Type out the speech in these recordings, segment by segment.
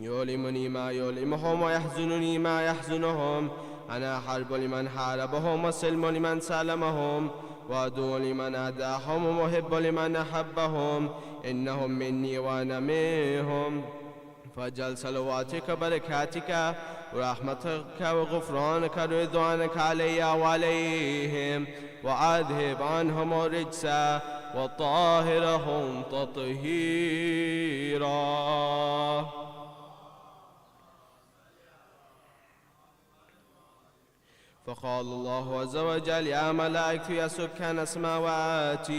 يؤلمني ما يؤلمهم ويحزنني ما يحزنهم. أنا حرب لمن حاربهم وسلم لمن سالمهم وعدو لمن أعداهم ومحب لمن أحبهم. إنهم مني وأنا منهم. فاجعل صلواتك بركاتك ورحمتك وغفرانك ورضوانك علي وعليهم وأذهب عنهم الرجس وطهرهم تطهيرا. فقال الله عز وجل يا ملائكة يا سكان السماوات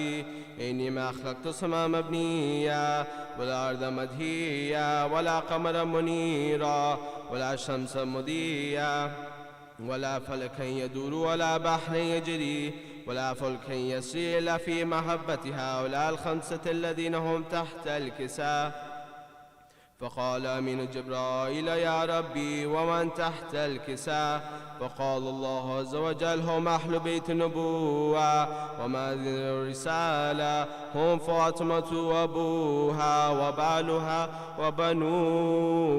إني ما خلقت السماء مبنية ولا أرض مدهية ولا قمرا منيرا ولا شمس مضية ولا فلكا يدور ولا بحر يجري ولا فلكا يسري إلا في محبة هؤلاء الخمسة الذين هم تحت الكساء. فقال أمين جبرائيل يا ربي ومن تحت الكساء؟ فقال الله عز وجل هم أهل بيت النبوة ومأذن الرسالة هم فاطمة وأبوها وبعلها وبنوها.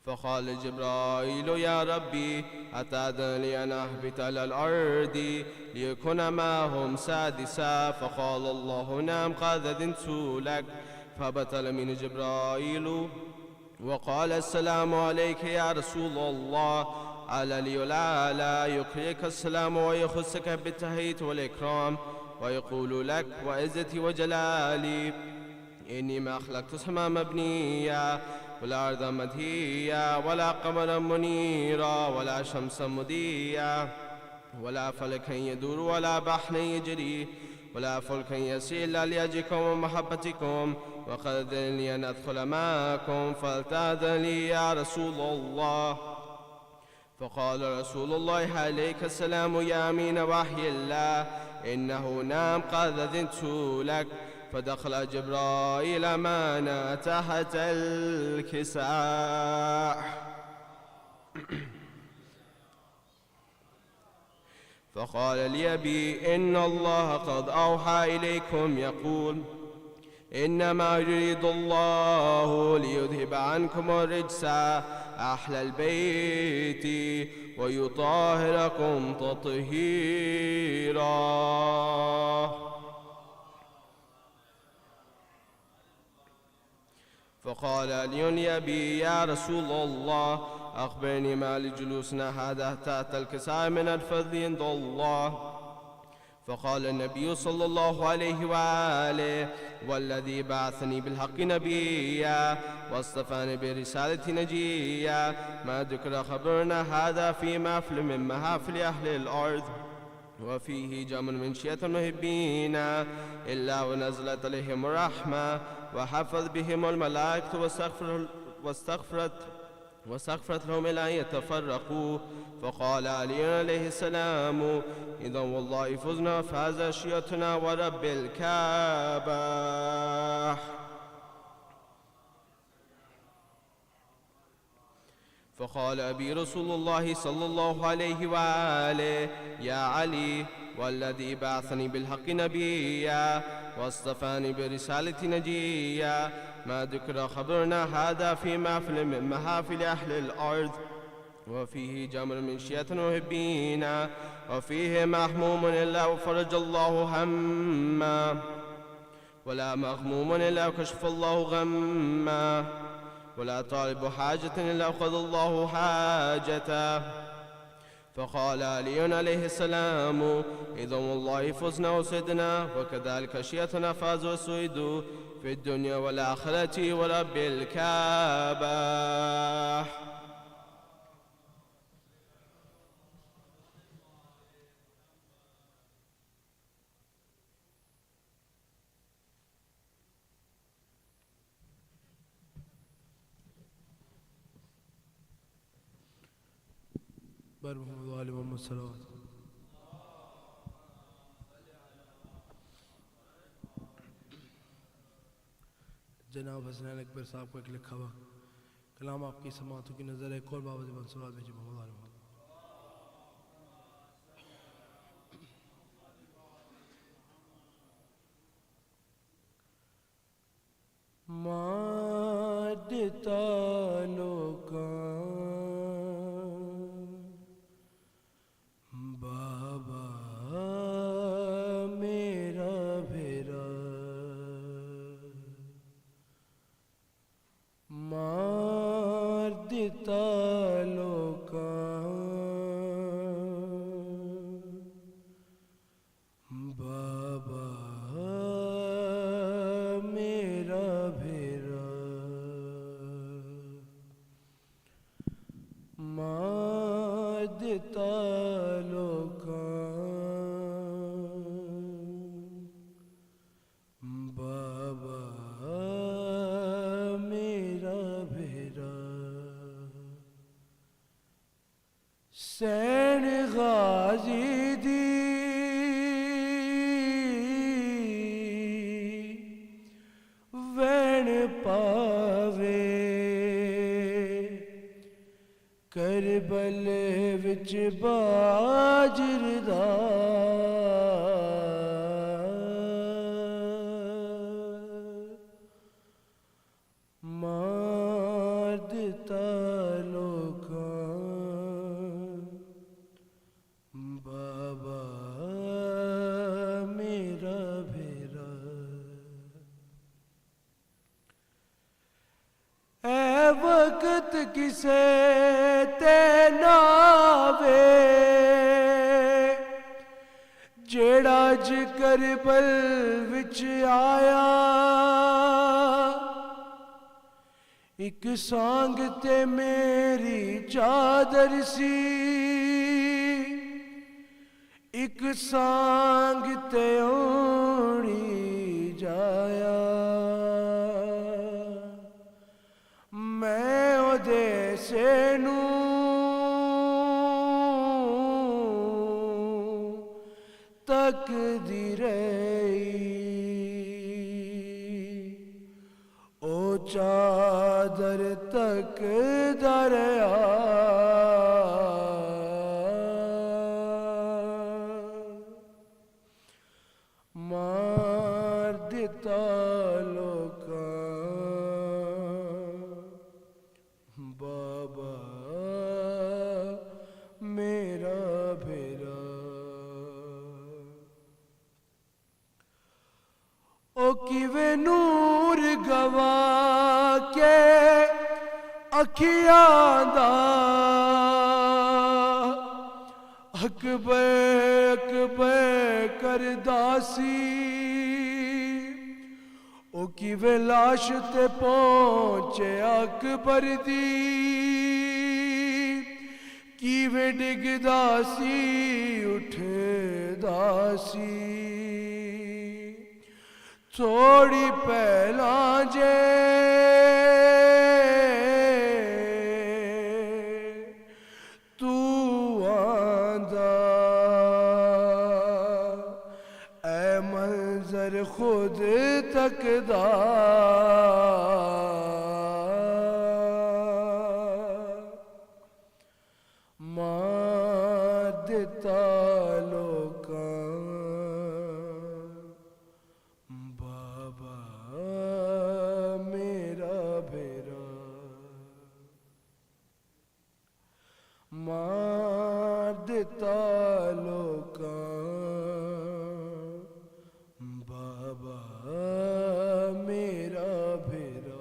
فقال جبرائيل يا ربي أتأذن لي أن أهبط على الأرض ليكون معهم سادسا؟ فقال الله نعم قد أذنت لك. فبطل من جبرائيل وقال السلام عليك يا رسول الله. على ليلا لا يقرئك السلام ويخصك بالتحية والإكرام ويقول لك وعزتي وجلالي إني ما خلقت السماء مبنية ولا أرض مدهية ولا قمرا منيرا ولا شمسا مضية ولا فلكا يدور ولا بحر يجري ولا فلكا يسير إلا لأجلكم ومحبتكم وقد أذن لي أن أدخل معكم فلتأذن لي يا رسول الله. فقال رسول الله عليك السلام يا أمين وحي الله إنه نعم قد أذنت لك. فدخل جبرائيل معنا تحت الكساء فقال لي أبي إن الله قد أوحى إليكم يقول إنما يريد الله ليذهب عنكم الرجس أهل البيت ويطهركم تطهيرا. فقال علي لأبي يا رسول الله أخبرني ما لجلوسنا هذا تحت الكساء من الفضل عند الله. فقال النبي صلى الله عليه وآله والذي بعثني بالحق نبيا واصطفاني برسالة نجيا ما ذكر خبرنا هذا في محفل من محافل أهل الأرض وفيه جمع من شيعة المحبين إلا ونزلت عليهم الرحمة وحفظ بهم الملائكة واستغفرت لهم إلى أن يتفرقوا. فقال علي عليه السلام إذا والله فزنا فاز شيعتنا ورب الكعبة. فقال أبي رسول الله صلى الله عليه وآله يا علي والذي بعثني بالحق نبيا واصطفاني برسالة نجيا ما ذكر خبرنا هذا في محفل من محافل أهل الأرض وفيه جمر من شيعة المحبين وفيه محموم إلا وفرج الله هما ولا مغموم إلا وكشف الله غما ولا طالب حاجة إلا أخذ الله حاجته. فقال علي عليه السلام إذا والله فزنا وسدنا وكذلك شيعتنا فازوا وسعدوا في الدنيا والآخرة ورب الكعبة. بر محمد و آل محمد صلوات. جناب حسنین اکبر صاحب کو ایک لکھا ہوا کلام آپ کی سماعتوں کی نظر ایک اور بابت منصورات میں محمد و آل محمد. ਦਿੱਤਾ ਲੋਕਾਂ ਬਾਬਾ ਮੇਰਾ ਭੇਰਾ ਮਾਰ ਦਿੱਤਾ ਲੋਕਾਂ ਬਾਬਾ ਮੇਰਾ ਭੇਰਾ ਮਾਰ ਦਿੱਤਾ ਲੋਕਾਂ ਬਾਬਾ ਮੇਰਾ ਭੇਰਾ ਸੈਣ ਗਾਜ਼ੀ ਦੀ ਵੈਣ ਪਾਵੇ ਕਰਬਲ ਵਿੱਚ ਬਾਜਰ ਦਾ ਮਾਰ ਦਿੱਤਾ ਲੋਕਾਂ ਬਾਬਾ ਮੇਰਾ ਭੇਰਾ ਐ ਵਕਤ ਕਿਸੇ ਤੇ ਨਾ ਆਵੇ ਜਿਹੜਾ ਅੱਜ ਕਰਬਲ ਵਿੱਚ ਆਇਆ ਇੱਕ ਸਾਂਗ ਤੇ ਮੇਰੀ ਚਾਦਰ ਸੀ ਇੱਕ ਸਾਂਗ ਤੇ ਓੜੀ ਜਾਇਆ ਮੈਂ ਉਹਦੇ ਸੇ ਨੂੰ ਤੱਕਦੀ ਰਹੀ ਉਹ ਚਾਦਰ ਤੱਕਦਾ ਰਿਹਾ ਮਾਰ ਦਿੱਤਾ ਲੋਕਾਂ ਬਾਬਾ ਮੇਰਾ ਭੇਰਾ ਉਹ ਕਿਵੇਂ ਨੂਰ ਗਵਾ ਕੇ ਅੱਖੀਆਂ ਦਾ ਅਕਬਰ ਅਕਬਰ ਕਰਦਾ ਸੀ ਉਹ ਕਿਵੇਂ ਲਾਸ਼ ਤੇ ਪਹੁੰਚਿਆ ਅਕਬਰ ਦੀ ਕਿਵੇਂ ਡਿੱਗਦਾ ਸੀ ਉੱਠਦਾ ਸੀ ਥੋੜੀ ਪਹਿਲਾਂ ਜੇ ਤੂੰ ਆਂਦਾ ਐ ਮੰਜ਼ਰ ਖੁਦ ਤੱਕਦਾ ਮਾਰ ਦਿੱਤਾ ਲੋਕਾਂ ਬਾਬਾ ਮੇਰਾ ਭੇਰਾ ਮਾਰ ਦਿੱਤਾ ਲੋਕਾਂ ਬਾਬਾ ਮੇਰਾ ਭੇਰਾ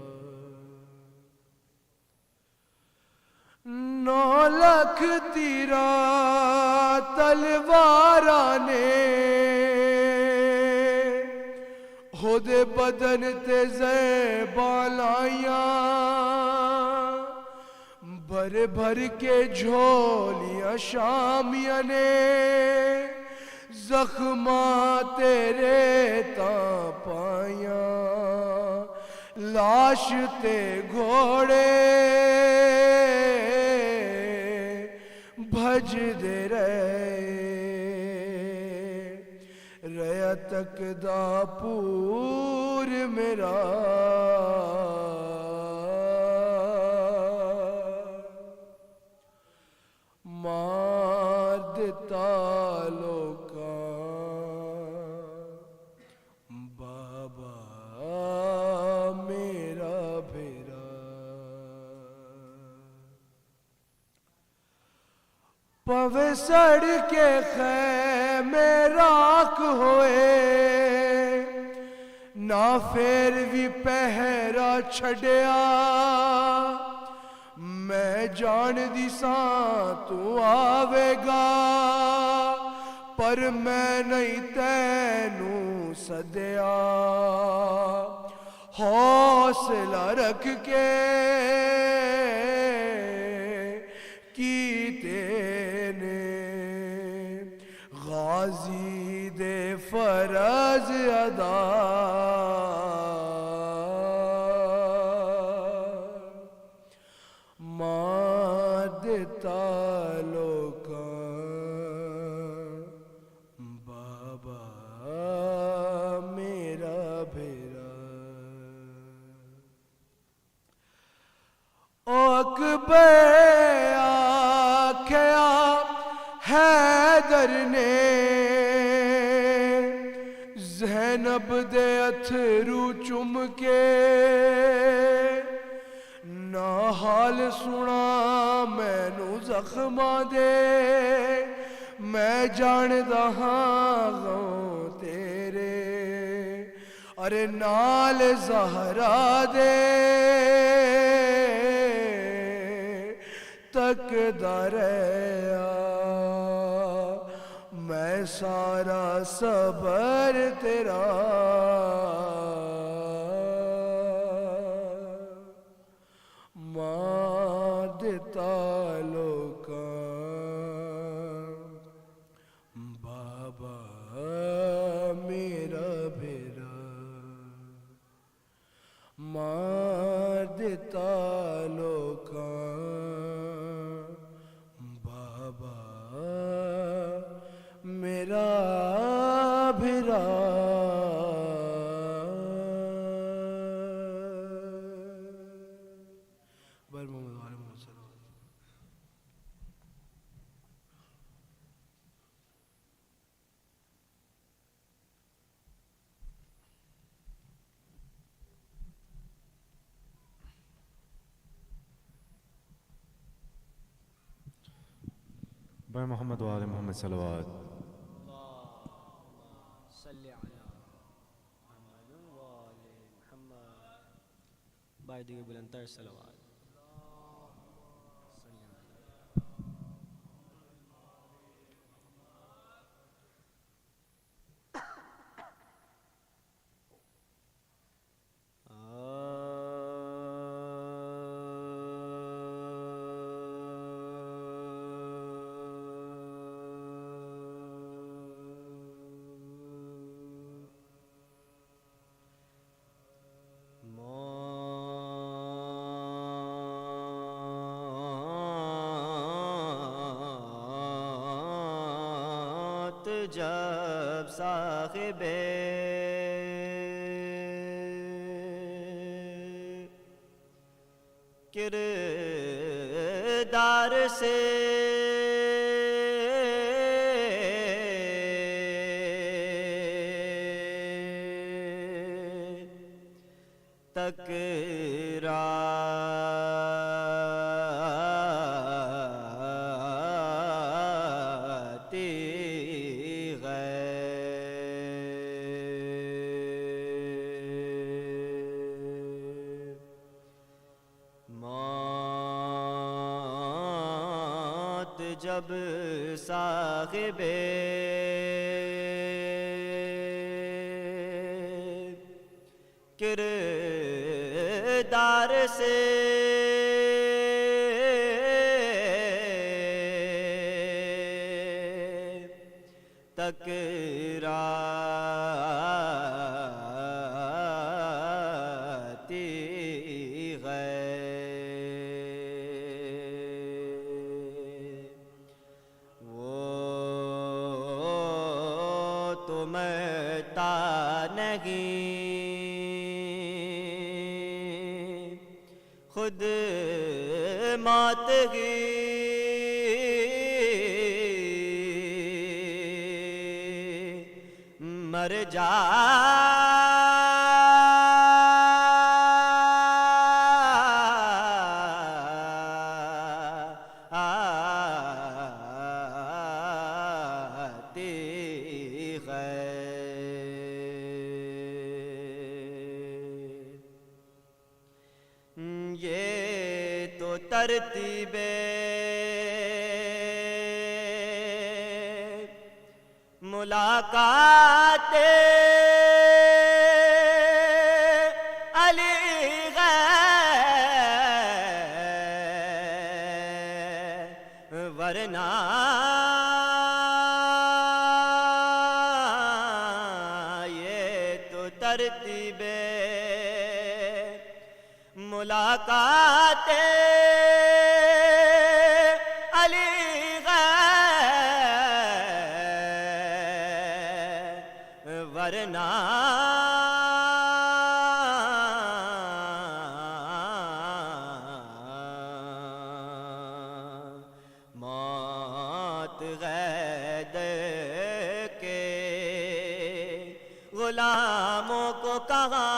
9 ਲੱਖ ਤੀਰਾ ਤਲਵਾਰਾਂ ਨੇ ਉਹਦੇ ਬਦਨ ਤੇ ਜ਼ੈਬਾਂ ਲਾਈਆਂ ਭਰ ਭਰ ਕੇ ਝੋਲੀਆਂ ਸ਼ਾਮੀਆਂ ਨੇ ਜ਼ਖਮਾਂ ਤੇਰੇ ਤਾਂ ਪਾਈਆਂ ਲਾਸ਼ ਤੇ ਘੋੜੇ ਭਜਦੇ ਰਿਹਾ ਤੱਕਦਾ ਪੂਰ ਮੇਰਾ ਮਾਰ ਦਿੱਤਾ ਲੋਕਾਂ ਬਾਬਾ ਮੇਰਾ ਭੇਰਾ ਮਾਰ ਦਿੱਤਾ ਲੋਕਾਂ ਬਾਬਾ ਮੇਰਾ ਭੇਰਾ پوے سڑ کے خیمے راکھ ہوئے نہ پھر بھی پہرا چھڑیا میں جان دی ساں تو آوے گا پر میں نہیں تینوں سدیا حوصلہ رکھ کے کیتے نے غازی دے فرض ادا ماں دیتا لوکاں بابا میرا بھیرا اکبر آکھیا حیدر نے زینب دے اتھرو چم کے نہ حال سنا مینوں زخماں دے میں جاندہ ہاں غم تیرے ارے نال زہرا دے تکدا رہیا میں سارا صبر تیرا ماں دیتا لوکاں بابا میرا بھیرا ماں دیتا لوکاں بابا میرا بھیرا بر محمد وآل محمد صلی اللہ علیہ وسلم بر محمد وآل محمد صلوات صلی علی محمد وآل محمد بائی دیگر بلندتر صلوات جب صاحب کردار سے جب صاحب کردار سے ٹکراتی نہیں خود مات گی مر جا ترتیب ملاقات علی غیر ورنہ یہ تو ترتیب ملاقات علی غیر ورنہ موت غید کے غلاموں کو کہاں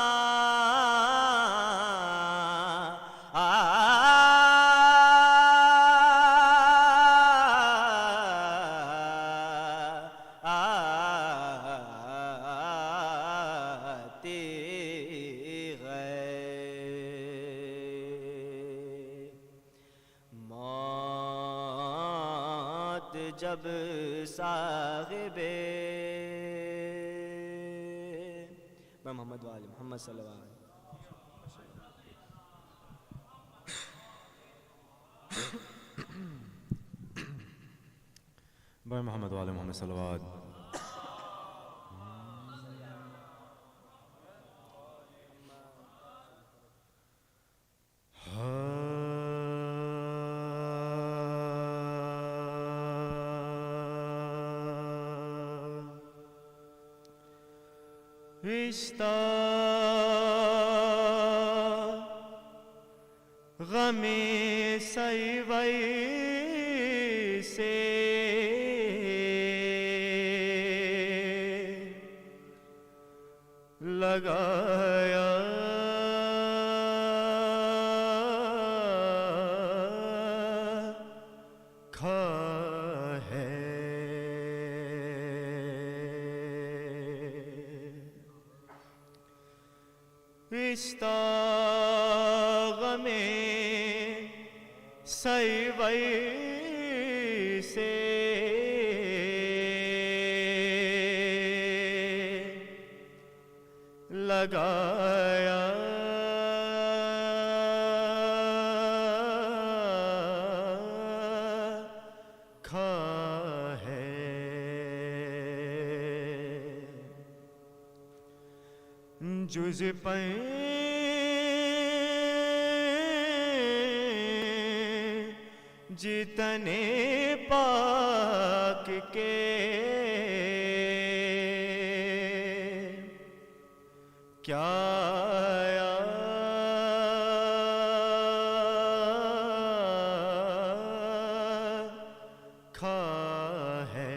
جب صاحب میں محمد وآل محمد صلی اللہ علیہ وسلم بھائی محمد وآل محمد صلوات رشتہ غم سیوئی سے لگایا کھا ہے رشتہ غم سیوئی سے لگایا کھا ہے جز جتنے پاک کے کیا کھا ہے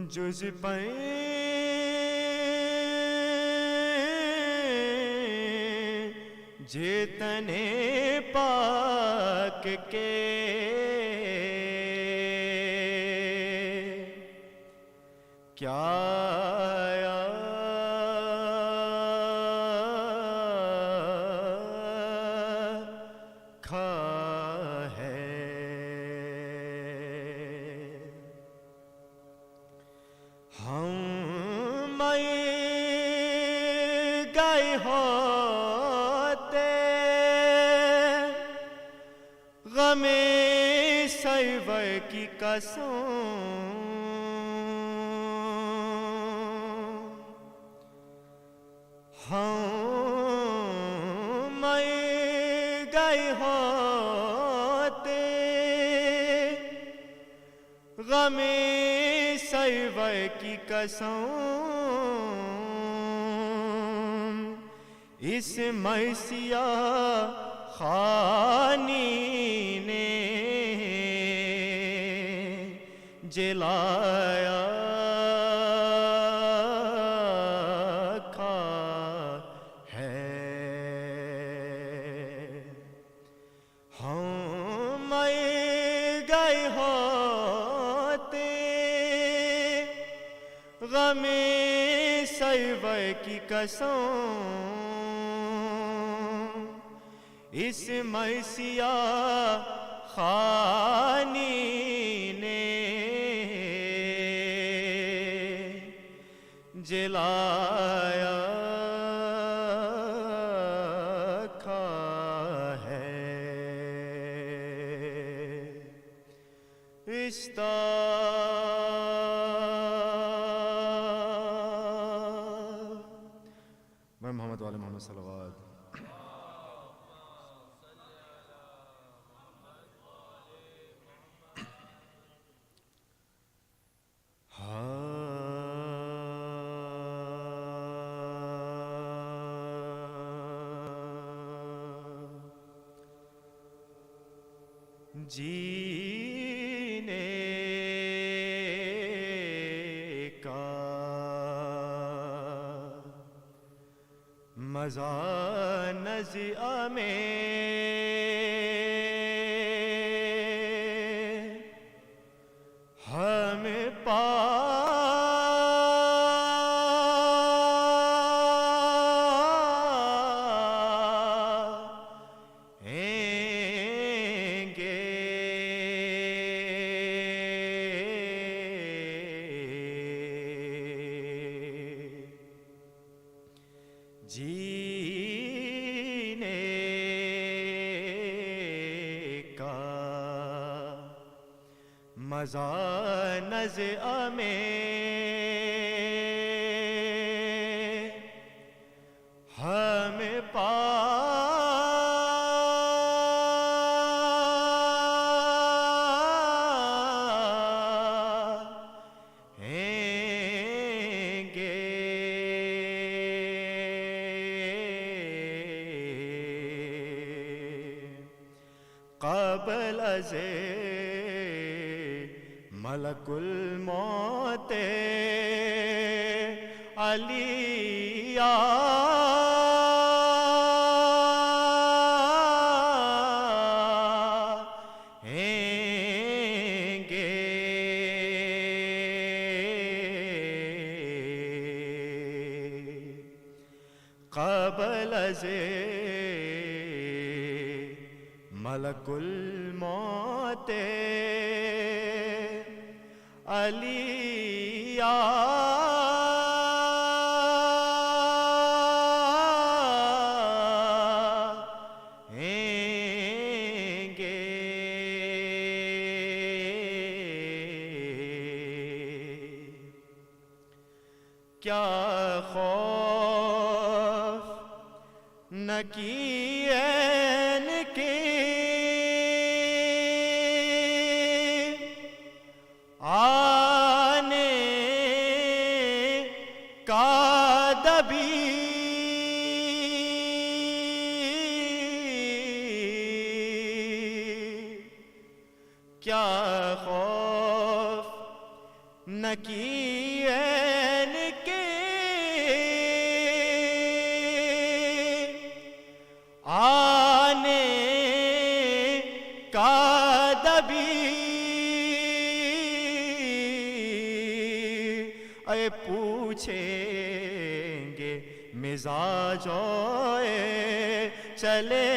جز جتنے پاک کے کیا کھا ہے ہم گئے ہوتے غم سیوئی کی قسم ہم گئے ہوتے غم سیوئی کی قسم اس میسیا خانی نے جلایا کھا ہے ہم گئے ہوتے غم سیوئی کی قسم اس مرثیہ خانی نے جلایا کھا ہے میں محمد والے محمد صلوات. جینے کا مزہ نزع میں ہم جینے کا مزہ نزع میں ہم قبل از ملک الموت علی آئیں گے قبل از ملک الموت علی آئیں گے کیا خوف نہ کیے آنے کا دبی کیا خوف نہ کیے آنے کا دبی اے پوچھیں گے مزاجوئے چلے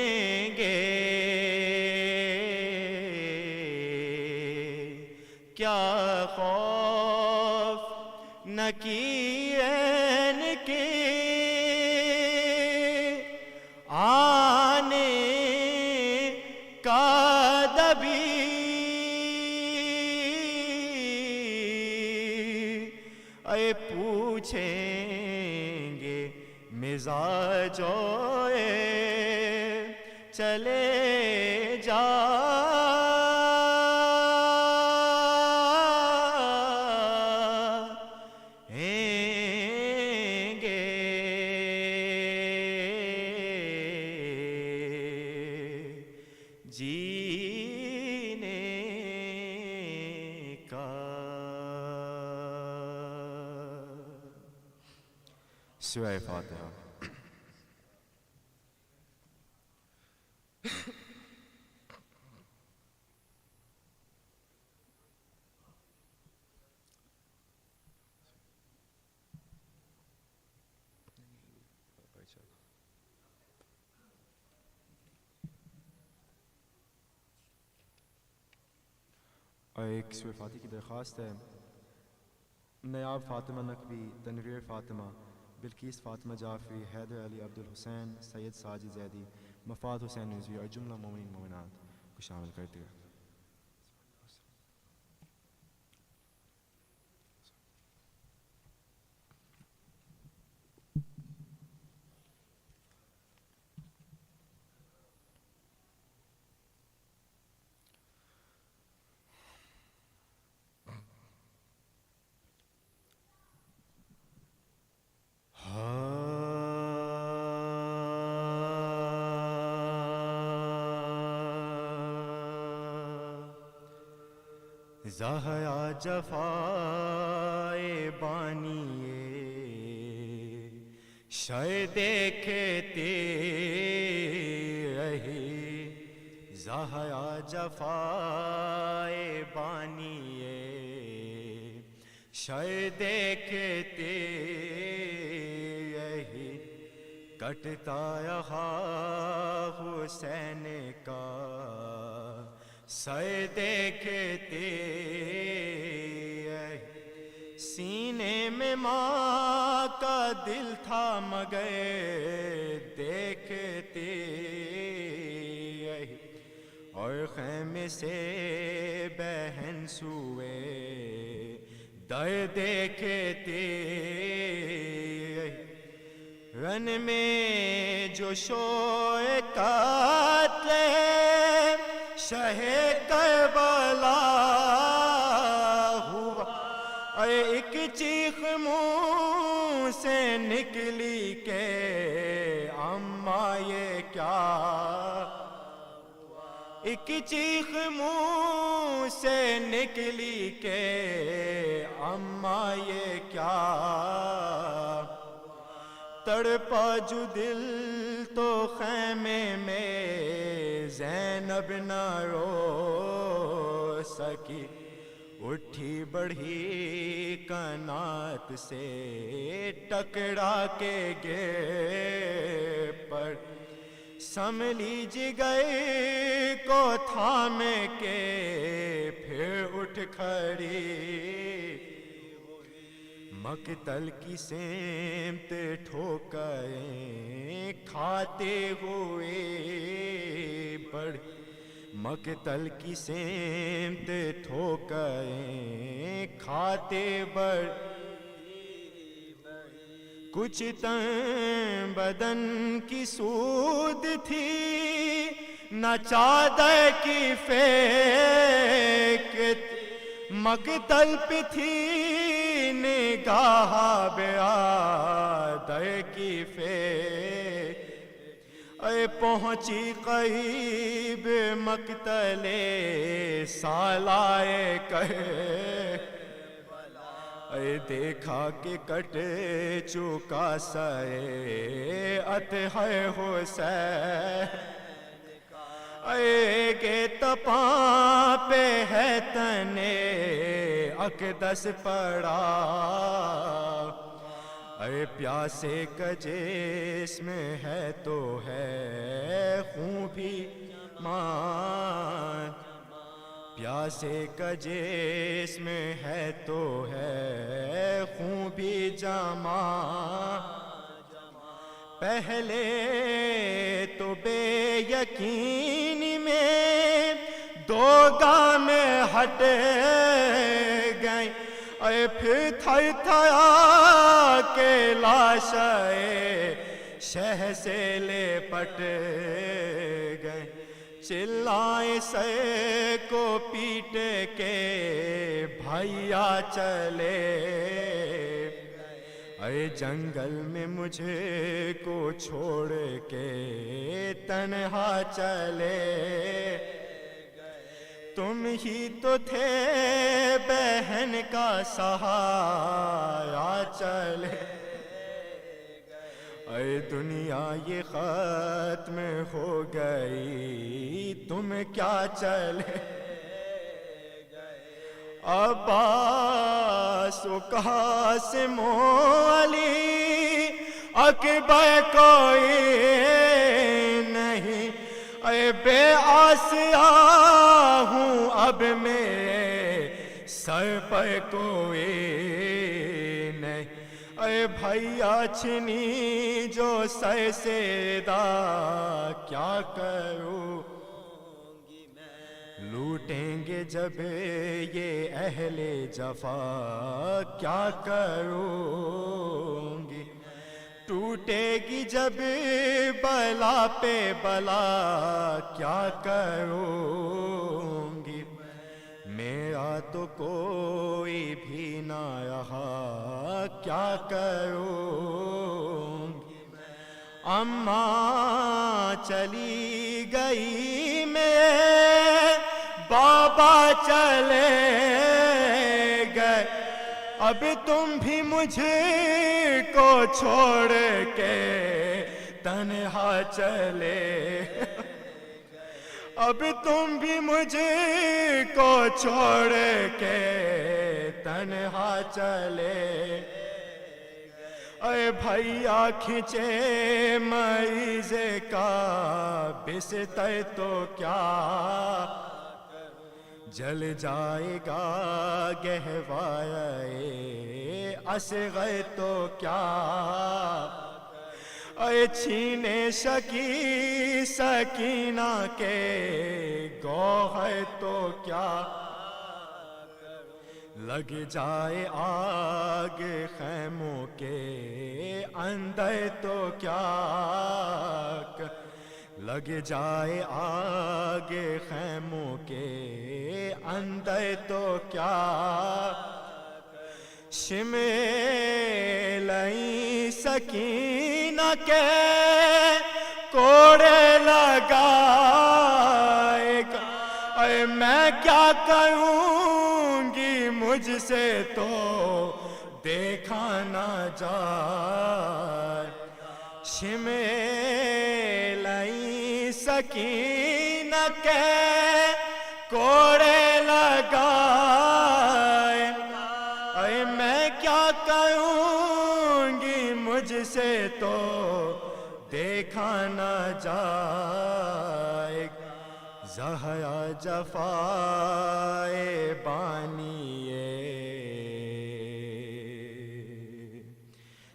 جائیں گے کیا خوف نہ کیے آنے کا دبی اے پوچھیں گے مزاجوئے چلے جائیں گے جینے کا. سورہ فاتحہ. اور ایک سورہ فاتحہ کی درخواست ہے. نیاب فاطمہ نقوی، تنویر فاطمہ، بلقیس فاطمہ جعفری، حیدر علی عبدالحسین، سید ساجد زیدی، مفاد حسین رضوی اور جملہ مومنین مومنات کو شامل کرتے ہیں. زہرا جفائے بانیے شے دیکھتے رہے، زہرا جفائے بانیے شے دیکھتے رہے، کٹتا رہا حسین کا سر دیکھتے رہے، سینے میں ماں کا دل تھا مگر دیکھتے رہے، اور خیمے سے بہن سوئے در دیکھتے رہے، رن میں جو شوئے قاتل شہ کربلا ہوا، اے ایک چیخ منہ سے نکلی کہ اماں یہ کیا، ایک چیخ منہ سے نکلی کہ اماں یہ کیا، تڑپا جو دل تو خیمے میں زینب نہ رو سکی، اٹھی بڑھی قنات سے ٹکرا کے گر پر، سنبھلی جگر کو تھام کے پھر اٹھ کھڑی، مقتل کی سمت ٹھوکریں کھاتے ہوئے بڑھ، مقتل کی سمت ٹھوکریں کھاتے بڑھ، کچھ تن بدن کی سود تھی نہ چادر کی فیک، مقتل پہ تھی نگاہ برادر کی فیک، اے پہنچی قریب مقتل سالائے کہ، اے دیکھا کہ کٹ چکا سرے اطہر حسین، اے کہ تپاں پہ ہے تنے اقدس پڑا، اے پیاسے کا جسم ہے تو ہے خون بھی مان، پیاسے کا جسم ہے تو ہے خون بھی جمع، پہلے تو بے یقینی میں دو گام ہٹ گئیں، اے پھر تھر تھرا کے لاشیں شہ سے لپٹ گئے، چلائیں سر کو پیٹ کے بھائیا چلے، اے جنگل میں مجھے کو چھوڑ کے تنہا چلے، تم ہی تو تھے بہن کا سہارا چلے، اے دنیا یہ ختم ہو گئی تم کیا چلے، عباس و قاسم و علی اکبر کوئی نہیں، اے بے آسیا ہوں اب میں سر پر کوئی نہیں، اے بھیا چھنی جو سر سے دا کیا کروں، لوٹیں گے جب یہ اہل جفا کیا کروں گی، ٹوٹے گی جب بلا پہ بلا کیا کروں گی، میرا تو کوئی بھی نہ رہا کیا کروں گی، اماں چلی گئی میں بابا چلے گئے، اب تم بھی مجھے کو چھوڑ کے تنہا چلے، اب تم بھی مجھے کو چھوڑ کے تنہا چلے، اے بھیا کھنچے مریض کا بستر تو کیا جل جائے گا گہوارے اصغر تو کیا، اے چھینے شکی سکینہ کے گوہر تو کیا، لگ جائے آگ خیموں کے اندر تو کیا، لگ جائے آگ خیموں کے اندر تو کیا، شملیں سکینہ کے کوڑے لگائے گا، اے میں کیا کروں گی مجھ سے تو دیکھا نہ جائے، شملیں سکینہ کے کوڑے لگائے، اے میں کیا کروں گی مجھ سے تو دیکھا نہ جائے، زہرا جفائے بانیے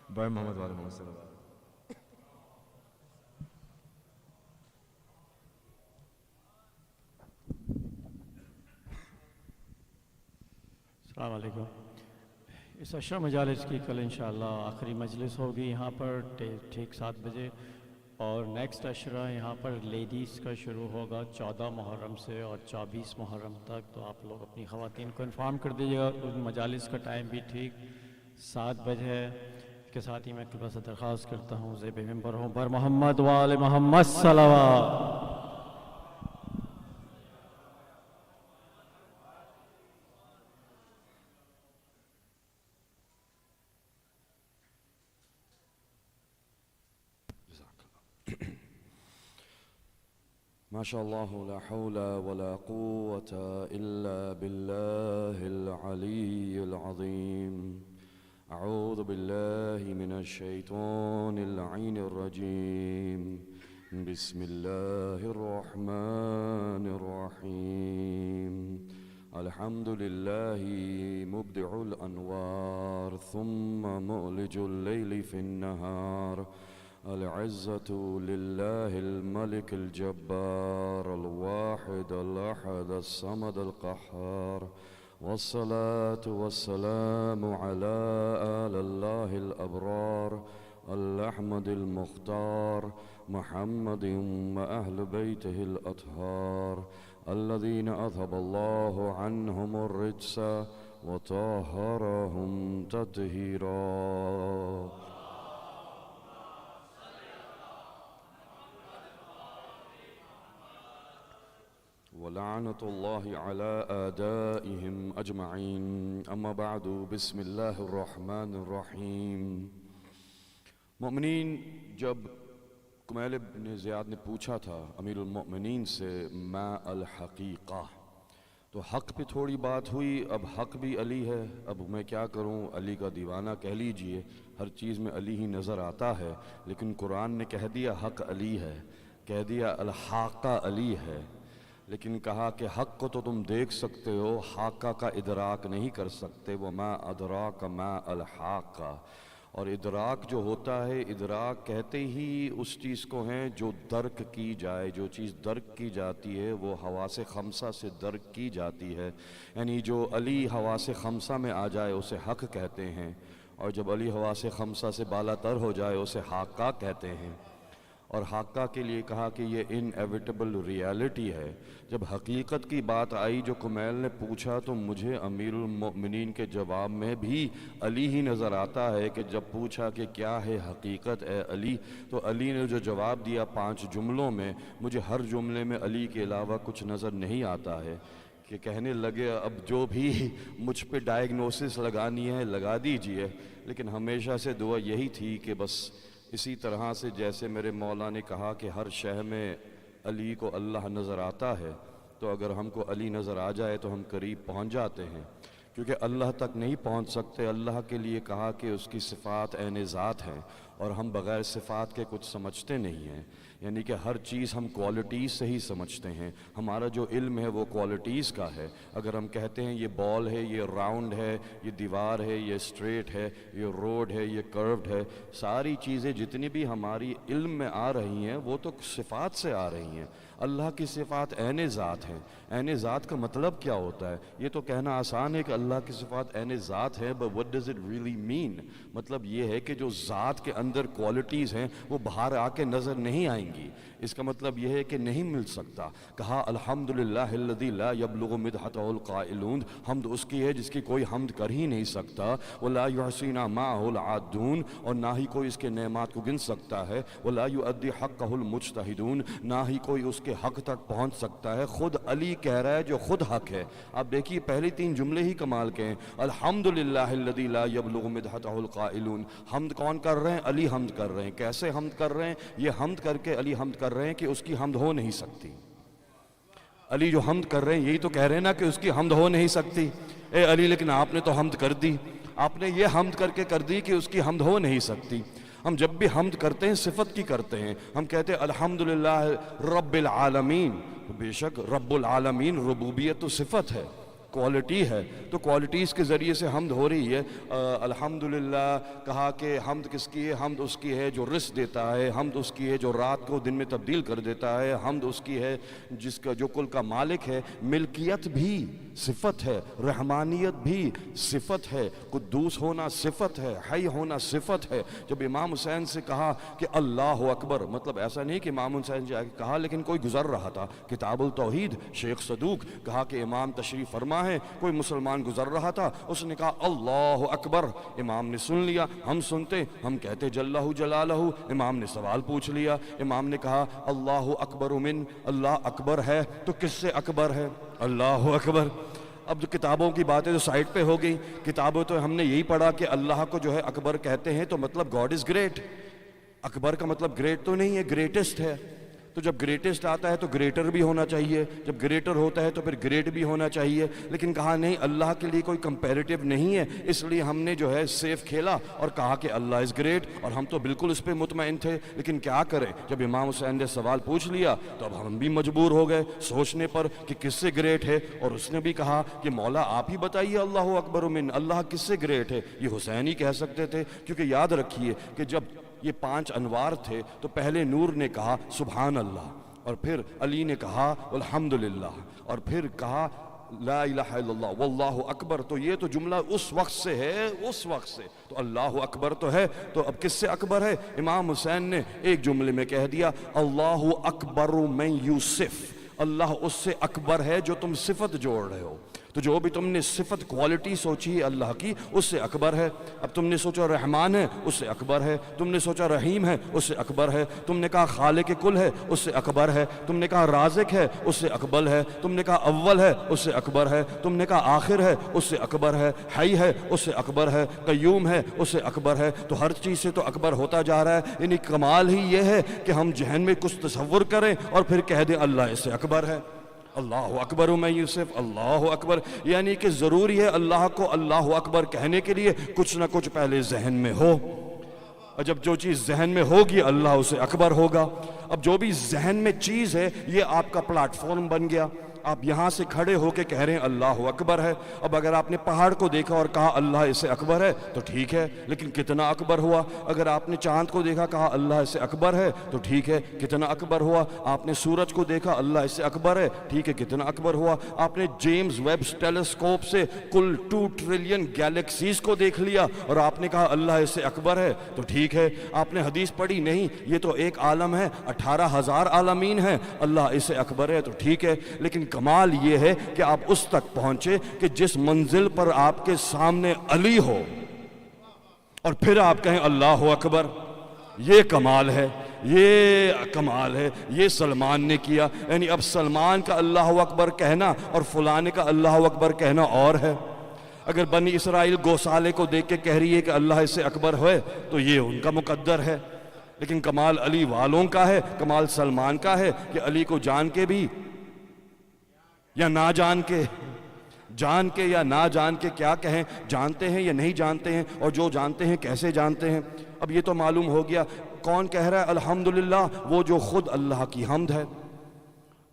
بر محمد والے محمد صلی اللہ علیہ وسلم۔ السلام علیکم۔ اس عشرہ مجالس کی کل انشاءاللہ آخری مجلس ہوگی یہاں پر ٹھیک 7 بجے، اور نیکسٹ عشرہ یہاں پر لیڈیز کا شروع ہوگا 14 محرم سے اور 24 محرم تک، تو آپ لوگ اپنی خواتین کو انفارم کر دیجیے گا۔ ان مجالس کا ٹائم بھی ٹھیک 7 بجے ہے۔ اس کے ساتھ ہی میں خدمت سے درخواست کرتا ہوں زیب ممبر ہوں بر محمد وآل محمد صلوات۔ ما شاء الله لا حول ولا قوة إلا بالله العلي العظيم. أعوذ بالله من الشيطان اللعين الرجيم. بسم الله الرحمن الرحيم. الحمد لله مبدع الأنوار ثم مؤلج الليل في النهار. العزة لله الملك الجبار الواحد الأحد الصمد القهار. والصلاة والسلام على آل الله الأبرار الأحمد المختار محمد وأهل بيته الأطهار الذين أذهب الله عنهم الرجس وطهرهم تطهيرا. ولعنة الله على آدائهم أجمعين. أما بعد بسم الله الرحمن الرحيم. مؤمنین، جب کمیل بن زیاد نے پوچھا تھا امیر المؤمنین سے ما الحقیقہ، تو حق پہ تھوڑی بات ہوئی، اب حق بھی علی ہے، اب میں کیا کروں، علی کا دیوانہ کہہ لیجئے، ہر چیز میں علی ہی نظر آتا ہے، لیکن قرآن نے کہہ دیا حق علی ہے، کہہ دیا الحاقہ علی ہے، لیکن کہا کہ حق کو تو تم دیکھ سکتے ہو، حاقہ کا ادراک نہیں کر سکتے، وما ادراک ما الحاقہ۔ اور ادراک جو ہوتا ہے، ادراک کہتے ہی اس چیز کو ہیں جو درک کی جائے، جو چیز درک کی جاتی ہے وہ حواس خمسہ سے درک کی جاتی ہے، یعنی جو علی حواس خمسہ میں آ جائے اسے حق کہتے ہیں، اور جب علی حواس خمسہ سے بالا تر ہو جائے اسے حاقہ کہتے ہیں۔ اور حاقہ کے لیے کہا کہ یہ انیویٹیبل ریالٹی ہے۔ جب حقیقت کی بات آئی جو کمیل نے پوچھا تو مجھے امیر المؤمنین کے جواب میں بھی علی ہی نظر آتا ہے کہ جب پوچھا کہ کیا ہے حقیقت اے علی، تو علی نے جو جواب دیا 5 جملوں میں، مجھے ہر جملے میں علی کے علاوہ کچھ نظر نہیں آتا ہے، کہ کہنے لگے اب جو بھی مجھ پہ ڈائیگنوسس لگانی ہے لگا دیجئے، لیکن ہمیشہ سے دعا یہی تھی کہ بس اسی طرح سے جیسے میرے مولا نے کہا کہ ہر شے میں علی کو اللہ نظر آتا ہے، تو اگر ہم کو علی نظر آ جائے تو ہم قریب پہنچ جاتے ہیں، کیونکہ اللہ تک نہیں پہنچ سکتے۔ اللہ کے لیے کہا کہ اس کی صفات عین ذات ہیں، اور ہم بغیر صفات کے کچھ سمجھتے نہیں ہیں، یعنی کہ ہر چیز ہم کوالٹیز سے ہی سمجھتے ہیں۔ ہمارا جو علم ہے وہ کوالٹیز کا ہے۔ اگر ہم کہتے ہیں یہ بال ہے، یہ راؤنڈ ہے، یہ دیوار ہے، یہ اسٹریٹ ہے، یہ روڈ ہے، یہ کروڈ ہے، ساری چیزیں جتنی بھی ہماری علم میں آ رہی ہیں وہ تو صفات سے آ رہی ہیں۔ اللہ کی صفات عین ذات ہیں۔ عین ذات کا مطلب کیا ہوتا ہے؟ یہ تو کہنا آسان ہے کہ اللہ کی صفات عین ذات ہے، but what does it really mean؟ مطلب یہ ہے کہ جو ذات کے اندر کوالٹیز ہیں وہ باہر آ کے نظر نہیں آئیں گی۔ اس کا مطلب یہ ہے کہ نہیں مل سکتا۔ کہا الحمدللہ الذی لا یبلغ مدحتہ القائلون، حمد اس کی ہے جس کی کوئی حمد کر ہی نہیں سکتا۔ ولا یحصینا معہ العادون، اور نہ ہی کوئی اس کے نعمات کو گن سکتا ہے۔ ولا یؤدی حقہ المجتہدون، نہ ہی کوئی اس کے حق تک پہنچ سکتا ہے۔ خود علی کہہ رہا ہے جو خود حق ہے۔ آپ دیکھیے پہلی 3 جملے ہی کمال کے ہیں۔ الحمدللہ الذی لا یبلغ مدحتہ القائلون، حمد کون کر رہے ہیں؟ علی حمد کر رہے ہیں۔ کیسے حمد کر رہے ہیں؟ یہ حمد کر کے علی حمد کر رہے ہیں کہ اس کی حمد ہو نہیں سکتی۔ علی جو حمد کر رہے ہیں یہی تو کہہ رہے ہیں نا کہ اس کی حمد ہو نہیں سکتی۔ اے علی لیکن آپ نے تو حمد کر دی، آپ نے یہ حمد کر کے کر دی کہ اس کی حمد ہو نہیں سکتی۔ ہم جب بھی حمد کرتے ہیں صفت کی کرتے ہیں، ہم کہتے ہیں الحمدللہ رب العالمین، بے شک رب العالمین ربوبیت تو صفت ہے، کوالٹی ہے، تو کوالٹیز کے ذریعے سے حمد ہو رہی ہے۔ الحمدللہ کہا کہ حمد کس کی ہے؟ حمد اس کی ہے جو رزق دیتا ہے، حمد اس کی ہے جو رات کو دن میں تبدیل کر دیتا ہے، حمد اس کی ہے جس کا جو کل کا مالک ہے۔ ملکیت بھی صفت ہے، رحمانیت بھی صفت ہے، قدوس ہونا صفت ہے، حی ہونا صفت ہے۔ جب امام حسین سے کہا کہ اللہ اکبر، مطلب ایسا نہیں کہ امام حسین جا کے کہا لیکن کوئی گزر رہا تھا، کتاب التوحید شیخ صدوق کہا کہ امام تشریف فرما ہے، کوئی مسلمان گزر رہا تھا، اس نے کہا اللہ اکبر، امام نے سن لیا، ہم سنتے، ہم کہتے جلہ جلالہ، امام نے سوال پوچھ لیا، امام نے کہا اللہ اکبر من، اللہ اکبر ہے تو کس سے اکبر ہے؟ اللہ اکبر۔ اب جو کتابوں کی باتیں تو سائٹ پہ ہو گئی، کتابوں تو ہم نے یہی پڑھا کہ اللہ کو جو ہے اکبر کہتے ہیں تو مطلب گاڈ از گریٹ۔ اکبر کا مطلب گریٹ تو نہیں ہے، گریٹسٹ ہے۔ تو جب گریٹسٹ آتا ہے تو گریٹر بھی ہونا چاہیے، جب گریٹر ہوتا ہے تو پھر گریٹ بھی ہونا چاہیے، لیکن کہا نہیں اللہ کے لیے کوئی کمپیریٹیو نہیں ہے، اس لیے ہم نے جو ہے سیف کھیلا اور کہا کہ اللہ از گریٹ، اور ہم تو بالکل اس پہ مطمئن تھے، لیکن کیا کریں جب امام حسین نے سوال پوچھ لیا تو اب ہم بھی مجبور ہو گئے سوچنے پر کہ کس سے گریٹ ہے، اور اس نے بھی کہا کہ مولا آپ ہی بتائیے اللہ اکبر من، اللہ کس سے گریٹ ہے؟ یہ حسین ہی کہہ سکتے تھے، کیونکہ یاد رکھیے کہ جب یہ 5 انوار تھے تو پہلے نور نے کہا سبحان اللہ، اور پھر علی نے کہا الحمدللہ، اور پھر کہا لا الہ الا اللہ واللہ اکبر۔ تو یہ تو جملہ اس وقت سے ہے، اس وقت سے تو اللہ اکبر تو ہے، تو اب کس سے اکبر ہے؟ امام حسین نے ایک جملے میں کہہ دیا اللہ اکبر من یوسف، اللہ اس سے اکبر ہے جو تم صفت جوڑ رہے ہو۔ تو جو بھی تم نے صفت کوالٹی سوچی ہے اللہ کی اس سے اکبر ہے۔ اب تم نے سوچا رحمان ہے اس سے اکبر ہے، تم نے سوچا رحیم ہے اس سے اکبر ہے، تم نے کہا خالق کل ہے اس سے اکبر ہے، تم نے کہا رازق ہے اس سے اکبر ہے، تم نے کہا اول ہے اس سے اکبر ہے، تم نے کہا آخر ہے اس سے اکبر ہے، حی ہے اس سے اکبر ہے، قیوم ہے اس سے اکبر ہے۔ تو ہر چیز سے تو اکبر ہوتا جا رہا ہے، یعنی کمال ہی یہ ہے کہ ہم ذہن میں کچھ تصور کریں اور پھر کہہ دیں اللہ اس سے اکبر ہے۔ اللہ اکبر من یوسف، اللہ اکبر، یعنی کہ ضروری ہے اللہ کو اللہ اکبر کہنے کے لیے کچھ نہ کچھ پہلے ذہن میں ہو۔ اور جب جو چیز ذہن میں ہوگی اللہ اسے اکبر ہوگا. اب جو بھی ذہن میں چیز ہے یہ آپ کا پلیٹ فارم بن گیا. آپ یہاں سے کھڑے ہو کے کہہ رہے ہیں اللہ اکبر ہے. اب اگر آپ نے پہاڑ کو دیکھا اور کہا اللہ اس سے اکبر ہے تو ٹھیک ہے، لیکن کتنا اکبر ہوا؟ اگر آپ نے چاند کو دیکھا کہا اللہ اس سے اکبر ہے تو ٹھیک ہے، کتنا اکبر ہوا؟ آپ نے سورج کو دیکھا اللہ اس سے اکبر ہے، ٹھیک ہے، کتنا اکبر ہوا؟ آپ نے جیمز ویب ٹیلیسکوپ سے کل 2 ٹریلین گیلیکسیز کو دیکھ لیا اور آپ نے کہا اللہ اس سے اکبر ہے تو ٹھیک ہے. آپ نے حدیث پڑھی نہیں، یہ تو ایک عالم ہے، 18,000 عالمین ہیں، اللہ اس سے اکبر ہے تو ٹھیک ہے. لیکن کمال یہ ہے کہ آپ اس تک پہنچے کہ جس منزل پر آپ کے سامنے علی ہو اور پھر آپ کہیں اللہ اکبر. یہ کمال ہے، یہ کمال ہے. یہ سلمان نے کیا. یعنی اب سلمان کا اللہ اکبر کہنا اور فلانے کا اللہ اکبر کہنا اور ہے. اگر بنی اسرائیل گوسالے کو دیکھ کے کہہ رہی ہے کہ اللہ اس سے اکبر ہوئے تو یہ ان کا مقدر ہے. لیکن کمال علی والوں کا ہے، کمال سلمان کا ہے کہ علی کو جان کے بھی یا نہ جان کے یا نہ جان کے کیا کہیں، جانتے ہیں یا نہیں جانتے ہیں، اور جو جانتے ہیں کیسے جانتے ہیں. اب یہ تو معلوم ہو گیا کون کہہ رہا ہے الحمدللہ، وہ جو خود اللہ کی حمد ہے.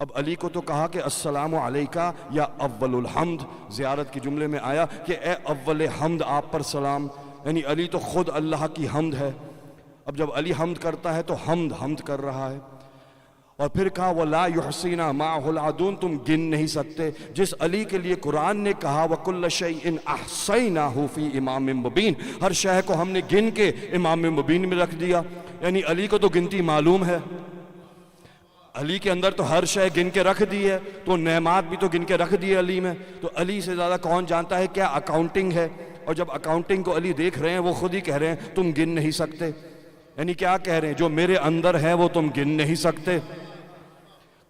اب علی کو تو کہا کہ السلام علیکہ یا اول الحمد، زیارت کے جملے میں آیا کہ اے اول حمد آپ پر سلام. یعنی علی تو خود اللہ کی حمد ہے. اب جب علی حمد کرتا ہے تو حمد کر رہا ہے. اور پھر کہا وَلَا يُحْصِينَا مَعَهُ الْعَدُونَ، تم گن نہیں سکتے. جس علی کے لیے قرآن نے کہا وَكُلَّ شَيْءٍ أَحْصَيْنَاهُ فِي إِمَامٍ مُبِينٍ، ہر شے کو ہم نے گن کے امام مبین میں رکھ دیا. یعنی علی کو تو گنتی معلوم ہے، علی کے اندر تو ہر شے گن کے رکھ دی ہے، تو نعمات بھی تو گن کے رکھ دی ہے علی میں. تو علی سے زیادہ کون جانتا ہے کیا اکاؤنٹنگ ہے؟ اور جب اکاؤنٹنگ کو علی دیکھ رہے ہیں وہ خود ہی کہہ رہے ہیں تم گن نہیں سکتے. یعنی کیا کہہ رہے ہیں؟ جو میرے اندر ہے وہ تم گن نہیں سکتے.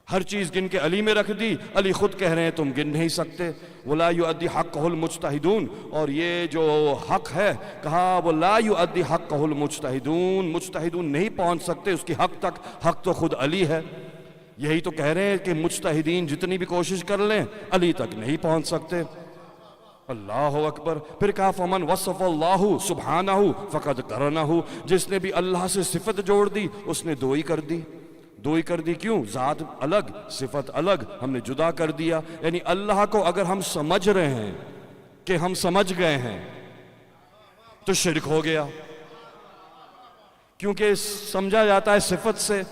ہر چیز گن کے علی میں رکھ دی. علی خود کہہ رہے ہیں تم گن نہیں سکتے. وَلَا يُؤَدِّي حَقَّهُ الْمُجْتَهِدُونَ، اور یہ جو حق ہے کہا وَلَا يُؤَدِّي حَقَّهُ الْمُجْتَهِدُونَ، مجتہدون نہیں پہنچ سکتے اس کی حق تک. حق تو خود علی ہے. یہی تو کہہ رہے ہیں کہ مجتہدین جتنی بھی کوشش کر لیں علی تک نہیں پہنچ سکتے. اللہ اکبر. پھر کہا فمن وصف اللہ سبحانہ فقد قرنہ، جس نے بھی اللہ سے صفت جوڑ دی اس نے دوئی کر دی. دوئی کر دی کیوں؟ ذات الگ صفت الگ، ہم نے جدا کر دیا. یعنی اللہ کو اگر ہم سمجھ رہے ہیں کہ ہم سمجھ گئے ہیں تو شرک ہو گیا، کیونکہ سمجھا جاتا ہے صفت سے.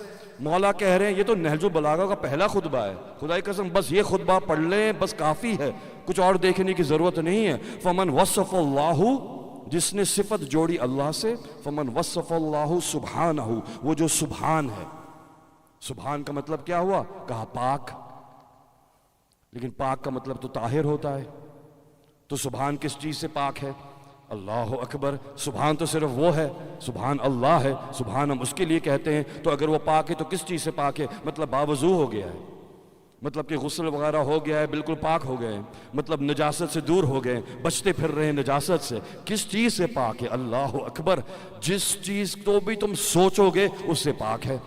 مولا کہہ رہے ہیں یہ تو نہج البلاغہ کا پہلا خطبہ ہے، خدائی قسم بس یہ خطبہ پڑھ لیں بس کافی ہے، کچھ اور دیکھنے کی ضرورت نہیں ہے. فمن وصف اللہ، جس نے صفت جوڑی اللہ سے. فمن وصف اللہ سبحانہ، وہ جو سبحان ہے. سبحان کا مطلب کیا ہوا؟ کہا پاک. لیکن پاک کا مطلب تو طاہر ہوتا ہے. تو سبحان کس چیز سے پاک ہے؟ اللہ اکبر. سبحان تو صرف وہ ہے، سبحان اللہ ہے، سبحان ہم اس کے لیے کہتے ہیں. تو اگر وہ پاک ہے تو کس چیز سے پاک ہے؟ مطلب باوضو ہو گیا ہے، مطلب کہ غسل وغیرہ ہو گیا ہے، بالکل پاک ہو گئے ہیں، مطلب نجاست سے دور ہو گئے، بچتے پھر رہے ہیں نجاست سے. کس چیز سے پاک ہے؟ اللہ اکبر. جس چیز کو بھی تم سوچو گے اس سے پاک ہے،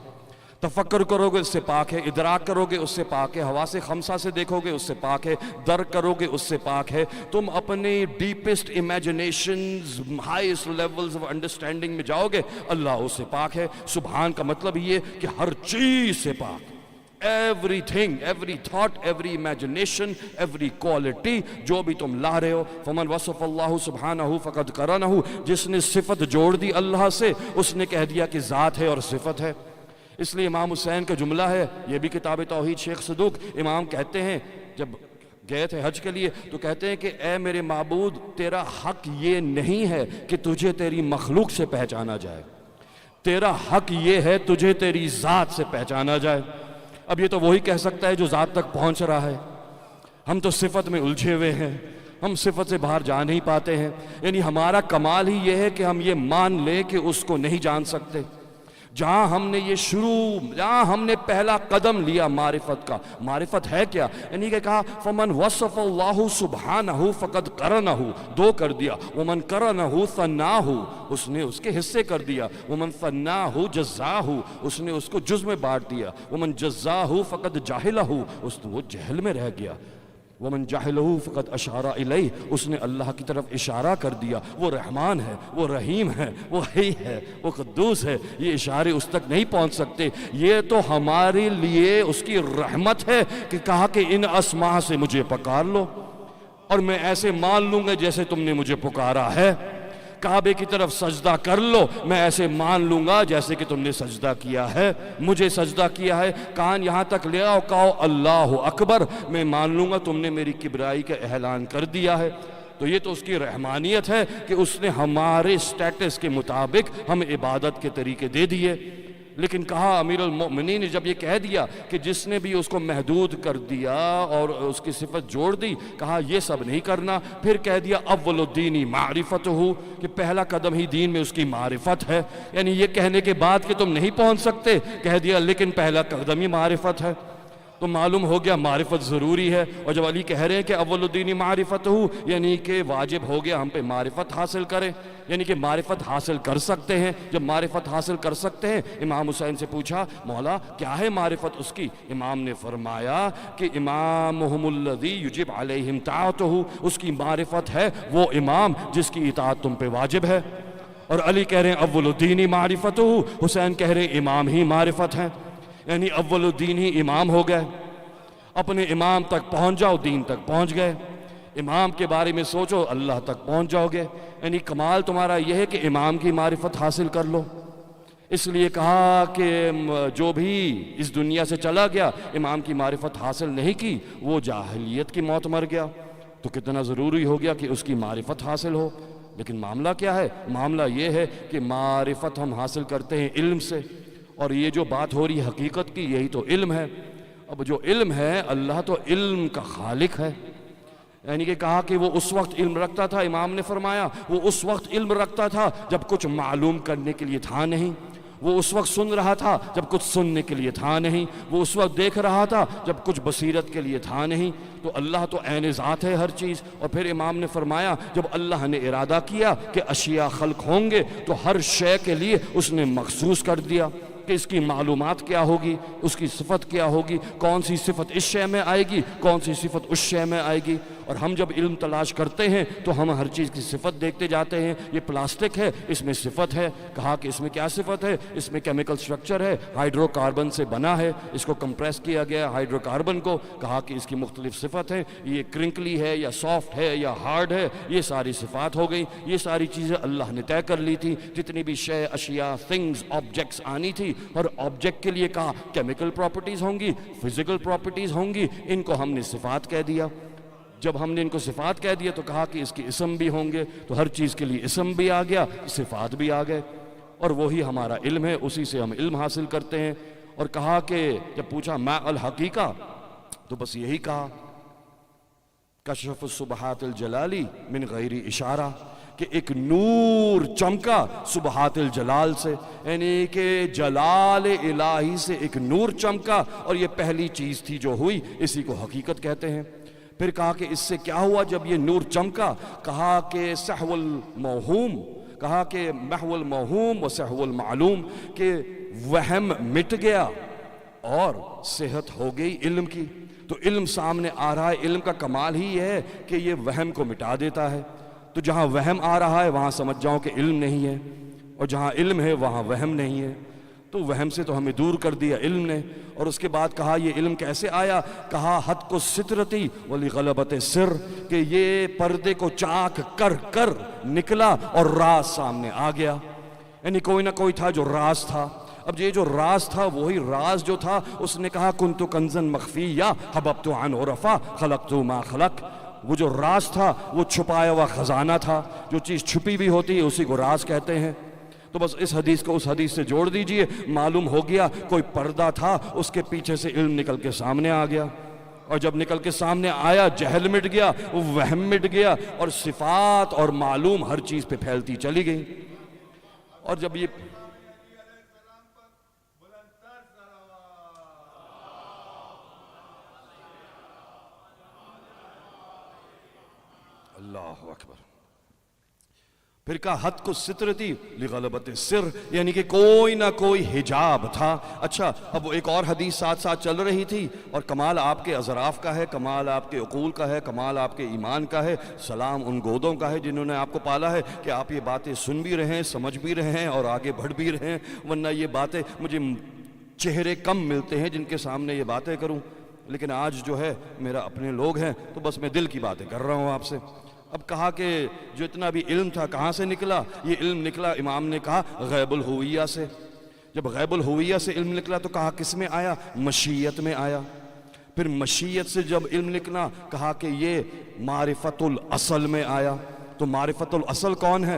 تفکر کرو گے اس سے پاک ہے، ادراک کرو گے اس سے پاک ہے، حواس خمسہ سے دیکھو گے اس سے پاک ہے، درک کرو گے اس سے پاک ہے. تم اپنے deepest imaginations, highest levels of understanding میں جاؤ گے اللہ اس سے پاک ہے. سبحان کا مطلب یہ کہ ہر چیز سے پاک. Every thing, every thought, every imagination, every quality جو بھی تم لا رہے ہو. فمن وصف اللہ سبحانہ فقد قرنہ، جس نے صفت جوڑ دی اللہ سے اس نے کہہ دیا کہ ذات ہے اور صفت ہے. اس لیے امام حسین کا جملہ ہے، یہ بھی کتاب توحید شیخ صدوق امام کہتے ہیں جب گئے تھے حج کے لیے تو کہتے ہیں کہ اے میرے معبود تیرا حق یہ نہیں ہے کہ تجھے تیری مخلوق سے پہچانا جائے، تیرا حق یہ ہے تجھے تیری ذات سے پہچانا جائے. اب یہ تو وہی کہہ سکتا ہے جو ذات تک پہنچ رہا ہے. ہم تو صفت میں الجھے ہوئے ہیں، ہم صفت سے باہر جا نہیں پاتے ہیں. یعنی ہمارا کمال ہی یہ ہے کہ ہم یہ مان لیں کہ اس کو نہیں جان سکتے. جہاں ہم نے یہ جہاں ہم نے پہلا قدم لیا معرفت کا. معرفت ہے کیا؟ یعنی کہ کہا فمن وصف اللہ سبحانہ فقد قرنہ، دو کر دیا. ومن قرنہ ثناہ، اس نے اس کے حصے کر دیا. ومن ثناہ جزاہ، اس نے اس کو جز میں بانٹ دیا. ومن جزاہ فقد جاہلہ، وہ جہل میں رہ گیا. ومن جہلہ فقد اشار الیہ، اس نے اللہ کی طرف اشارہ کر دیا. وہ رحمان ہے، وہ رحیم ہے، وہ حی ہے، وہ قدوس ہے. یہ اشارے اس تک نہیں پہنچ سکتے. یہ تو ہمارے لیے اس کی رحمت ہے کہ کہا کہ ان اسماء سے مجھے پکار لو اور میں ایسے مان لوں گا جیسے تم نے مجھے پکارا ہے. کعبے کی طرف سجدہ کر لو، میں ایسے مان لوں گا جیسے کہ تم نے سجدہ کیا ہے، مجھے سجدہ کیا ہے. کان یہاں تک لے آؤ، کہو اللہ اکبر، میں مان لوں گا تم نے میری کبریائی کا اعلان کر دیا ہے. تو یہ تو اس کی رحمانیت ہے کہ اس نے ہمارے سٹیٹس کے مطابق ہمیں عبادت کے طریقے دے دیے. لیکن کہا امیر المؤمنین نے جب یہ کہہ دیا کہ جس نے بھی اس کو محدود کر دیا اور اس کی صفت جوڑ دی، کہا یہ سب نہیں کرنا. پھر کہہ دیا اول الدین معرفت ہو، کہ پہلا قدم ہی دین میں اس کی معرفت ہے. یعنی یہ کہنے کے بعد کہ تم نہیں پہنچ سکتے، کہہ دیا لیکن پہلا قدم ہی معرفت ہے. تو معلوم ہو گیا معرفت ضروری ہے. اور جب علی کہہ رہے ہیں کہ اول الدین معرفت ہو، یعنی کہ واجب ہو گیا ہم پہ معرفت حاصل کریں، یعنی کہ معرفت حاصل کر سکتے ہیں. جب معرفت حاصل کر سکتے ہیں، امام حسین سے پوچھا مولا کیا ہے معرفت اس کی؟ امام نے فرمایا کہ امامہم الذی یجب علیہم طاعتہ، اس کی معرفت ہے وہ امام جس کی اطاعت تم پہ واجب ہے. اور علی کہہ رہے ہیں اول الدین معرفت ہو، حسین کہہ رہے ہیں امام ہی معرفت ہے. یعنی اول الدین ہی امام ہو گئے. اپنے امام تک پہنچ جاؤ، دین تک پہنچ گئے. امام کے بارے میں سوچو، اللہ تک پہنچ جاؤ گے. یعنی کمال تمہارا یہ ہے کہ امام کی معرفت حاصل کر لو. اس لیے کہا کہ جو بھی اس دنیا سے چلا گیا امام کی معرفت حاصل نہیں کی، وہ جاہلیت کی موت مر گیا. تو کتنا ضروری ہو گیا کہ اس کی معرفت حاصل ہو. لیکن معاملہ کیا ہے؟ معاملہ یہ ہے کہ معرفت ہم حاصل کرتے ہیں علم سے. اور یہ جو بات ہو رہی حقیقت کی، یہی تو علم ہے. اب جو علم ہے، اللہ تو علم کا خالق ہے. یعنی کہ کہا کہ وہ اس وقت علم رکھتا تھا، امام نے فرمایا وہ اس وقت علم رکھتا تھا جب کچھ معلوم کرنے کے لیے تھا نہیں. وہ اس وقت سن رہا تھا جب کچھ سننے کے لیے تھا نہیں. وہ اس وقت دیکھ رہا تھا جب کچھ بصیرت کے لیے تھا نہیں. تو اللہ تو عین ذات ہے ہر چیز. اور پھر امام نے فرمایا جب اللہ نے ارادہ کیا کہ اشیاء خلق ہوں گے تو ہر شے کے لیے اس نے مخصوص کر دیا کہ اس کی معلومات کیا ہوگی، اس کی صفت کیا ہوگی، کون سی صفت اس شے میں آئے گی، کون سی صفت اس شے میں آئے گی. اور ہم جب علم تلاش کرتے ہیں تو ہم ہر چیز کی صفت دیکھتے جاتے ہیں. یہ پلاسٹک ہے، اس میں صفت ہے. کہا کہ اس میں کیا صفت ہے؟ اس میں کیمیکل سٹرکچر ہے، ہائیڈرو کاربن سے بنا ہے، اس کو کمپریس کیا گیا ہائیڈرو کاربن کو. کہا کہ اس کی مختلف صفت ہیں، یہ کرنکلی ہے یا سافٹ ہے یا ہارڈ ہے. یہ ساری صفات ہو گئی. یہ ساری چیزیں اللہ نے طے کر لی تھی. جتنی بھی شے، اشیاء، تھنگز، آبجیکٹس آنی تھی، ہر آبجیکٹ کے لیے کہا کیمیکل پراپرٹیز ہوں گی، فزیکل پراپرٹیز ہوں گی. ان کو ہم نے صفات کہہ دیا. جب ہم نے ان کو صفات کہہ دیا تو کہا کہ اس کی اسم بھی ہوں گے. تو ہر چیز کے لیے اسم بھی آ گیا، صفات بھی آ گئے. اور وہی ہمارا علم ہے، اسی سے ہم علم حاصل کرتے ہیں. اور کہا کہ جب پوچھا ما الحقیقہ، تو بس یہی کہا کشف السبحات الجلالی من غیر اشارہ، کہ ایک نور چمکا سبحات الجلال سے، یعنی کہ جلال الہی سے ایک نور چمکا. اور یہ پہلی چیز تھی جو ہوئی، اسی کو حقیقت کہتے ہیں. پھر کہا کہ اس سے کیا ہوا جب یہ نور چمکا؟ کہا کہ سحو الموہوم، کہا کہ محو الموہوم و سحو المعلوم، کہ وہم مٹ گیا اور صحت ہو گئی علم کی. تو علم سامنے آ رہا ہے. علم کا کمال ہی یہ ہے کہ یہ وہم کو مٹا دیتا ہے. تو جہاں وہم آ رہا ہے وہاں سمجھ جاؤ کہ علم نہیں ہے، اور جہاں علم ہے وہاں وہم نہیں ہے. تو وہم سے تو ہمیں دور کر دیا علم نے. اور اس کے بعد کہا یہ علم کیسے آیا؟ کہا حد کو سترتی ولی غلبت سر، کہ یہ پردے کو چاک کر کر نکلا اور راز سامنے آ گیا. یعنی کوئی نہ کوئی تھا جو راز تھا. اب یہ جو راز تھا وہی راز جو تھا، اس نے کہا کنت کنزن مخفیہ حببت عن عرفا خلقت ما خلق. وہ جو راز تھا وہ چھپایا ہوا خزانہ تھا. جو چیز چھپی بھی ہوتی ہے اسی کو راز کہتے ہیں. تو بس اس حدیث کو اس حدیث سے جوڑ دیجئے، معلوم ہو گیا کوئی پردہ تھا، اس کے پیچھے سے علم نکل کے سامنے آ گیا. اور جب نکل کے سامنے آیا جہل مٹ گیا، وہم مٹ گیا، اور صفات اور معلوم ہر چیز پہ پھیلتی چلی گئی. اور جب یہ اللہ اکبر. پھر کہا حد کو سترتی لغلبت سر، یعنی کہ کوئی نہ کوئی حجاب تھا۔ اچھا، اب وہ ایک اور حدیث ساتھ ساتھ چل رہی تھی، اور کمال آپ کے اظراف کا ہے، کمال آپ کے عقول کا ہے، کمال آپ کے ایمان کا ہے، سلام ان گودوں کا ہے جنہوں نے آپ کو پالا ہے کہ آپ یہ باتیں سن بھی رہے ہیں، سمجھ بھی رہے ہیں اور آگے بڑھ بھی رہے ہیں، ورنہ یہ باتیں مجھے چہرے کم ملتے ہیں جن کے سامنے یہ باتیں کروں، لیکن آج جو ہے میرا اپنے لوگ ہیں تو بس میں دل کی باتیں کر رہا ہوں آپ سے۔ اب کہا کہ جو اتنا بھی علم تھا کہاں سے نکلا؟ یہ علم نکلا، امام نے کہا غیب الہویہ سے۔ جب غیب الہویہ سے علم نکلا تو کہا کس میں آیا؟ مشیت میں آیا۔ پھر مشیت سے جب علم نکلا کہا کہ یہ معرفت الاصل میں آیا۔ تو معرفت الاصل کون ہے؟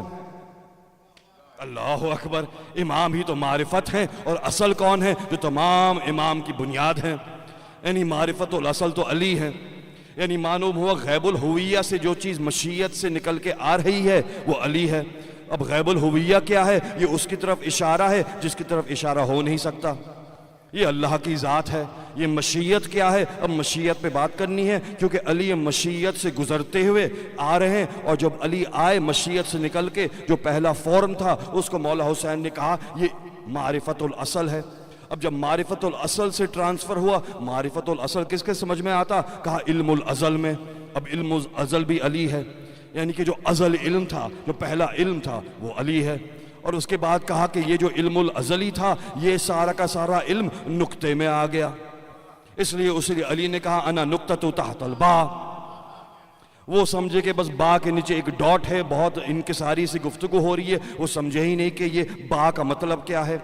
اللہ اکبر، امام ہی تو معرفت ہیں، اور اصل کون ہے؟ جو تمام امام کی بنیاد ہیں، یعنی معرفت الاصل تو علی ہے۔ یعنی معلوم ہوا غیب الہویہ سے جو چیز مشیت سے نکل کے آ رہی ہے وہ علی ہے۔ اب غیب الہویہ کیا ہے؟ یہ اس کی طرف اشارہ ہے جس کی طرف اشارہ ہو نہیں سکتا، یہ اللہ کی ذات ہے۔ یہ مشیت کیا ہے؟ اب مشیت پہ بات کرنی ہے، کیونکہ علی مشیت سے گزرتے ہوئے آ رہے ہیں، اور جب علی آئے مشیت سے نکل کے جو پہلا فارم تھا اس کو مولا حسین نے کہا یہ معرفت الاصل ہے۔ اب جب معرفت الاصل سے ٹرانسفر ہوا، معرفت الاصل کس کے سمجھ میں آتا؟ کہا علم الازل میں۔ اب علم الازل بھی علی ہے، یعنی کہ جو ازل علم تھا، جو پہلا علم تھا وہ علی ہے۔ اور اس کے بعد کہا کہ یہ جو علم الازلی تھا یہ سارا کا سارا علم نقطے میں آ گیا، اس لیے اس لیے علی نے کہا انا نقطۃ تحت الباء۔ وہ سمجھے کہ بس با کے نیچے ایک ڈاٹ ہے، بہت انکساری سی گفتگو ہو رہی ہے، وہ سمجھے ہی نہیں کہ یہ با کا مطلب کیا ہے،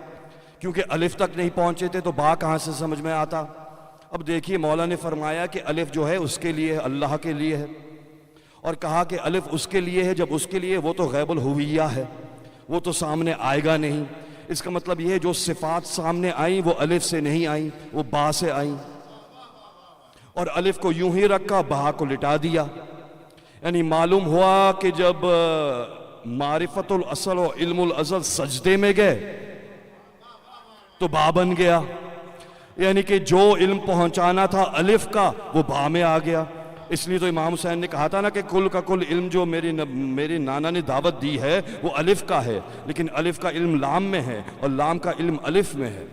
کیونکہ الف تک نہیں پہنچے تھے تو با کہاں سے سمجھ میں آتا۔ اب دیکھیے مولا نے فرمایا کہ الف جو ہے اس کے لیے ہے، اللہ کے لیے ہے، اور کہا کہ الف اس کے لیے ہے، جب اس کے لیے وہ تو غیب الہویہ ہے، وہ تو سامنے آئے گا نہیں۔ اس کا مطلب یہ ہے جو صفات سامنے آئیں وہ الف سے نہیں آئیں، وہ با سے آئیں، اور الف کو یوں ہی رکھا، با کو لٹا دیا۔ یعنی معلوم ہوا کہ جب معرفت الاصل و علم الازل سجدے میں گئے تو با بن گیا، یعنی کہ جو علم پہنچانا تھا الف کا وہ با میں آ گیا۔ اس لیے تو امام حسین نے کہا تھا نا کہ کل کا کل علم جو میرے نانا نے دعوت دی ہے وہ الف کا ہے، لیکن الف کا علم لام میں ہے اور لام کا علم الف میں ہے۔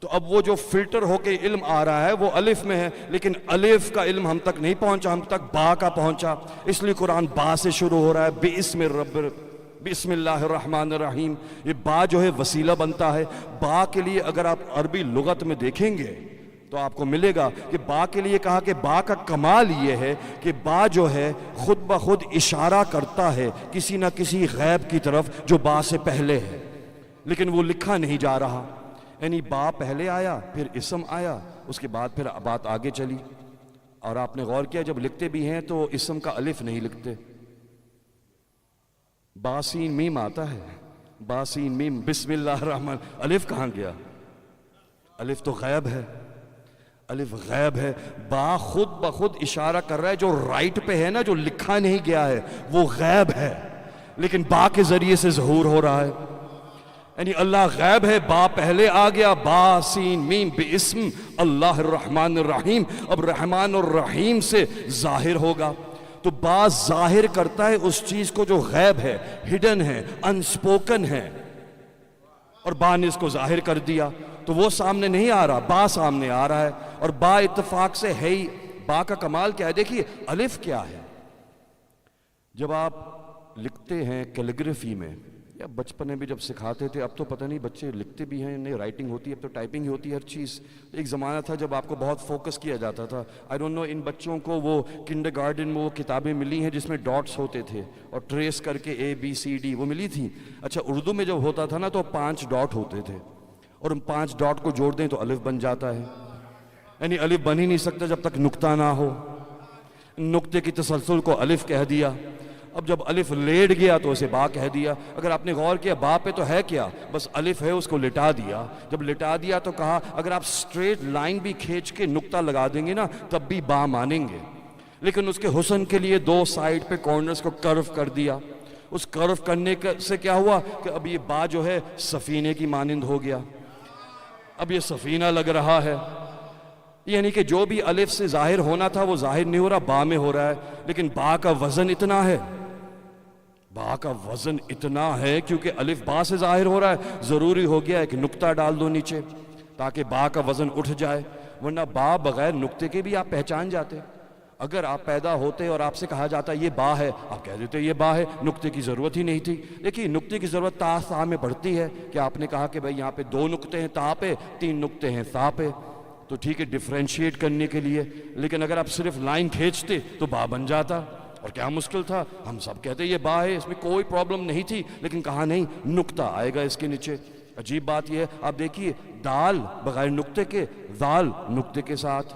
تو اب وہ جو فلٹر ہو کے علم آ رہا ہے وہ الف میں ہے، لیکن الف کا علم ہم تک نہیں پہنچا، ہم تک با کا پہنچا۔ اس لیے قرآن با سے شروع ہو رہا ہے، بسم اللہ الرحمن الرحیم۔ یہ با جو ہے وسیلہ بنتا ہے۔ با کے لیے اگر آپ عربی لغت میں دیکھیں گے تو آپ کو ملے گا کہ با کے لیے کہا کہ با کا کمال یہ ہے کہ با جو ہے خود بخود اشارہ کرتا ہے کسی نہ کسی غیب کی طرف جو با سے پہلے ہے، لیکن وہ لکھا نہیں جا رہا۔ یعنی با پہلے آیا، پھر اسم آیا، اس کے بعد پھر بات آگے چلی۔ اور آپ نے غور کیا جب لکھتے بھی ہیں تو اسم کا الف نہیں لکھتے، باسین میم آتا ہے، باسین میم، بسم اللہ الرحمن، الف کہاں گیا؟ الف تو غیب ہے، الف غیب ہے۔ با خود بخود اشارہ کر رہا ہے جو رائٹ پہ ہے نا، جو لکھا نہیں گیا ہے وہ غیب ہے، لیکن با کے ذریعے سے ظہور ہو رہا ہے۔ یعنی اللہ غیب ہے، با پہلے آ گیا، با سین میم باسم اللہ الرحمن الرحیم۔ اب رحمان الرحیم سے ظاہر ہوگا، تو با ظاہر کرتا ہے اس چیز کو جو غیب ہے، ہڈن ہے، انسپوکن ہے، اور با نے اس کو ظاہر کر دیا، تو وہ سامنے نہیں آ رہا، با سامنے آ رہا ہے، اور با اتفاق سے ہے ہی۔ با کا کمال کیا ہے؟ دیکھیے الف کیا ہے، جب آپ لکھتے ہیں کیلیگرافی میں، یا بچپن میں بھی جب سکھاتے تھے، اب تو پتہ نہیں بچے لکھتے بھی ہیں، نہیں رائٹنگ ہوتی ہے، اب تو ٹائپنگ ہی ہوتی ہے ہر چیز۔ ایک زمانہ تھا جب آپ کو بہت فوکس کیا جاتا تھا۔ آئی ڈونٹ نو ان بچوں کو وہ کنڈر گارڈن میں وہ کتابیں ملی ہیں جس میں ڈاٹس ہوتے تھے اور ٹریس کر کے ABCD وہ ملی تھیں۔ اچھا اردو میں جب ہوتا تھا نا تو 5 ڈاٹ ہوتے تھے، اور ہم 5 ڈاٹ کو جوڑ دیں تو الف بن جاتا ہے۔ یعنی الف بن ہی نہیں سکتا جب تک نقطہ نہ ہو، نقطے کی تسلسل کو الف کہہ دیا۔ اب جب الف لیٹ گیا تو اسے با کہہ دیا۔ اگر آپ نے غور کیا با پہ تو ہے کیا، بس الف ہے، اس کو لٹا دیا۔ جب لٹا دیا تو کہا اگر آپ سٹریٹ لائن بھی کھینچ کے نقطہ لگا دیں گے نا تب بھی با مانیں گے، لیکن اس کے حسن کے لیے 2 سائڈ پہ کارنرز کو کرو کر دیا۔ اس کرو کرنے سے کیا ہوا کہ اب یہ با جو ہے سفینے کی مانند ہو گیا، اب یہ سفینہ لگ رہا ہے۔ یعنی کہ جو بھی الف سے ظاہر ہونا تھا وہ ظاہر نہیں ہو رہا، با میں ہو رہا ہے، لیکن با کا وزن اتنا ہے، با کا وزن اتنا ہے کیونکہ الف با سے ظاہر ہو رہا ہے، ضروری ہو گیا ایک نقطہ ڈال دو نیچے تاکہ با کا وزن اٹھ جائے، ورنہ با بغیر نقطے کے بھی آپ پہچان جاتے۔ اگر آپ پیدا ہوتے اور آپ سے کہا جاتا یہ با ہے، آپ کہہ دیتے یہ با ہے، نقطے کی ضرورت ہی نہیں تھی۔ دیکھیے نقطے کی ضرورت تا سا میں پڑتی ہے کہ آپ نے کہا کہ بھائی یہاں پہ 2 نقطے ہیں تا پہ، 3 نقطے ہیں سا پہ، تو ٹھیک ہے ڈیفرینشیٹ کرنے کے لیے، لیکن اگر آپ صرف لائن کھینچتے تو با بن جاتا، اور کیا مشکل تھا، ہم سب کہتے یہ با ہے، اس میں کوئی پرابلم نہیں تھی، لیکن کہا نہیں نقطہ آئے گا اس کے نیچے۔ عجیب بات یہ ہے، آپ دیکھیے دال بغیر نقطے کے، دال نقطے کے ساتھ،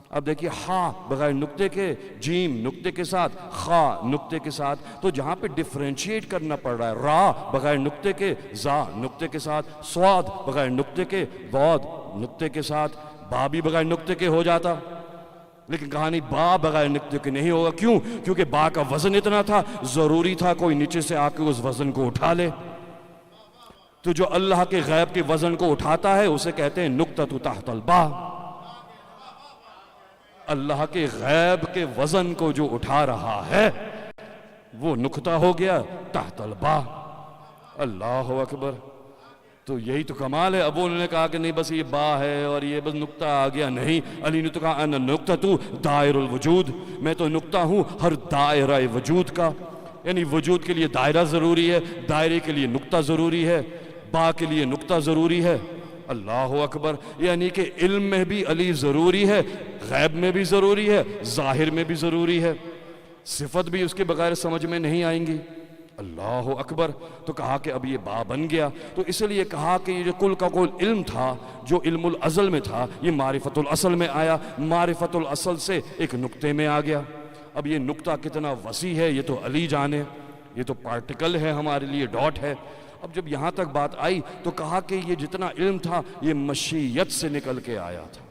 اب دیکھیے ہا بغیر نقطے کے، جیم نقطے کے ساتھ، خا نقطے کے ساتھ، تو جہاں پہ ڈیفرینشیٹ کرنا پڑ رہا ہے، را بغیر نقطے کے، زا نقطے کے ساتھ، سواد بغیر نقطے کے، ضاد نقطے کے ساتھ، با بھی بغیر نقطے کے ہو جاتا، لیکن کہا نہیں با بغیر نقطے کے نہیں ہوگا۔ کیوں؟ کیونکہ با کا وزن اتنا تھا، ضروری تھا کوئی نیچے سے آ کے اس وزن کو اٹھا لے۔ تو جو اللہ کے غیب کے وزن کو اٹھاتا ہے اسے کہتے ہیں نقطۃ تحت البا۔ اللہ کے غیب کے وزن کو جو اٹھا رہا ہے وہ نقطہ ہو گیا تحت البا۔ اللہ اکبر، تو یہی تو کمال ہے۔ اب انہوں نے کہا کہ نہیں بس یہ با ہے اور یہ بس نقطہ آ گیا، نہیں، علی نے تو کہا انا نقطۃ دائر الوجود، میں تو نقطہ ہوں ہر دائرہ وجود کا، یعنی وجود کے لیے دائرہ ضروری ہے، دائرے کے لیے نقطہ ضروری ہے، با کے لیے نقطہ ضروری ہے۔ اللہ اکبر، یعنی کہ علم میں بھی علی ضروری ہے، غیب میں بھی ضروری ہے، ظاہر میں بھی ضروری ہے، صفت بھی اس کے بغیر سمجھ میں نہیں آئیں گی۔ اللہ اکبر، تو کہا کہ اب یہ با بن گیا، تو اس لیے کہا کہ یہ جو کل کا کل علم تھا جو علم الازل میں تھا یہ معرفت الاصل میں آیا، معرفت الاصل سے ایک نقطے میں آ گیا۔ اب یہ نقطہ کتنا وسیع ہے یہ تو علی جانے، یہ تو پارٹیکل ہے ہمارے لیے، ڈاٹ ہے۔ اب جب یہاں تک بات آئی تو کہا کہ یہ جتنا علم تھا یہ مشیت سے نکل کے آیا تھا،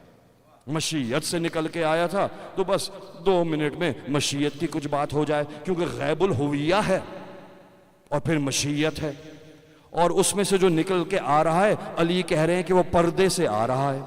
مشیت سے نکل کے آیا تھا، تو بس 2 منٹ میں مشیت کی کچھ بات ہو جائے، کیونکہ غیب الہویہ ہے اور پھر مشیت ہے، اور اس میں سے جو نکل کے آ رہا ہے علی کہہ رہے ہیں کہ وہ پردے سے آ رہا ہے۔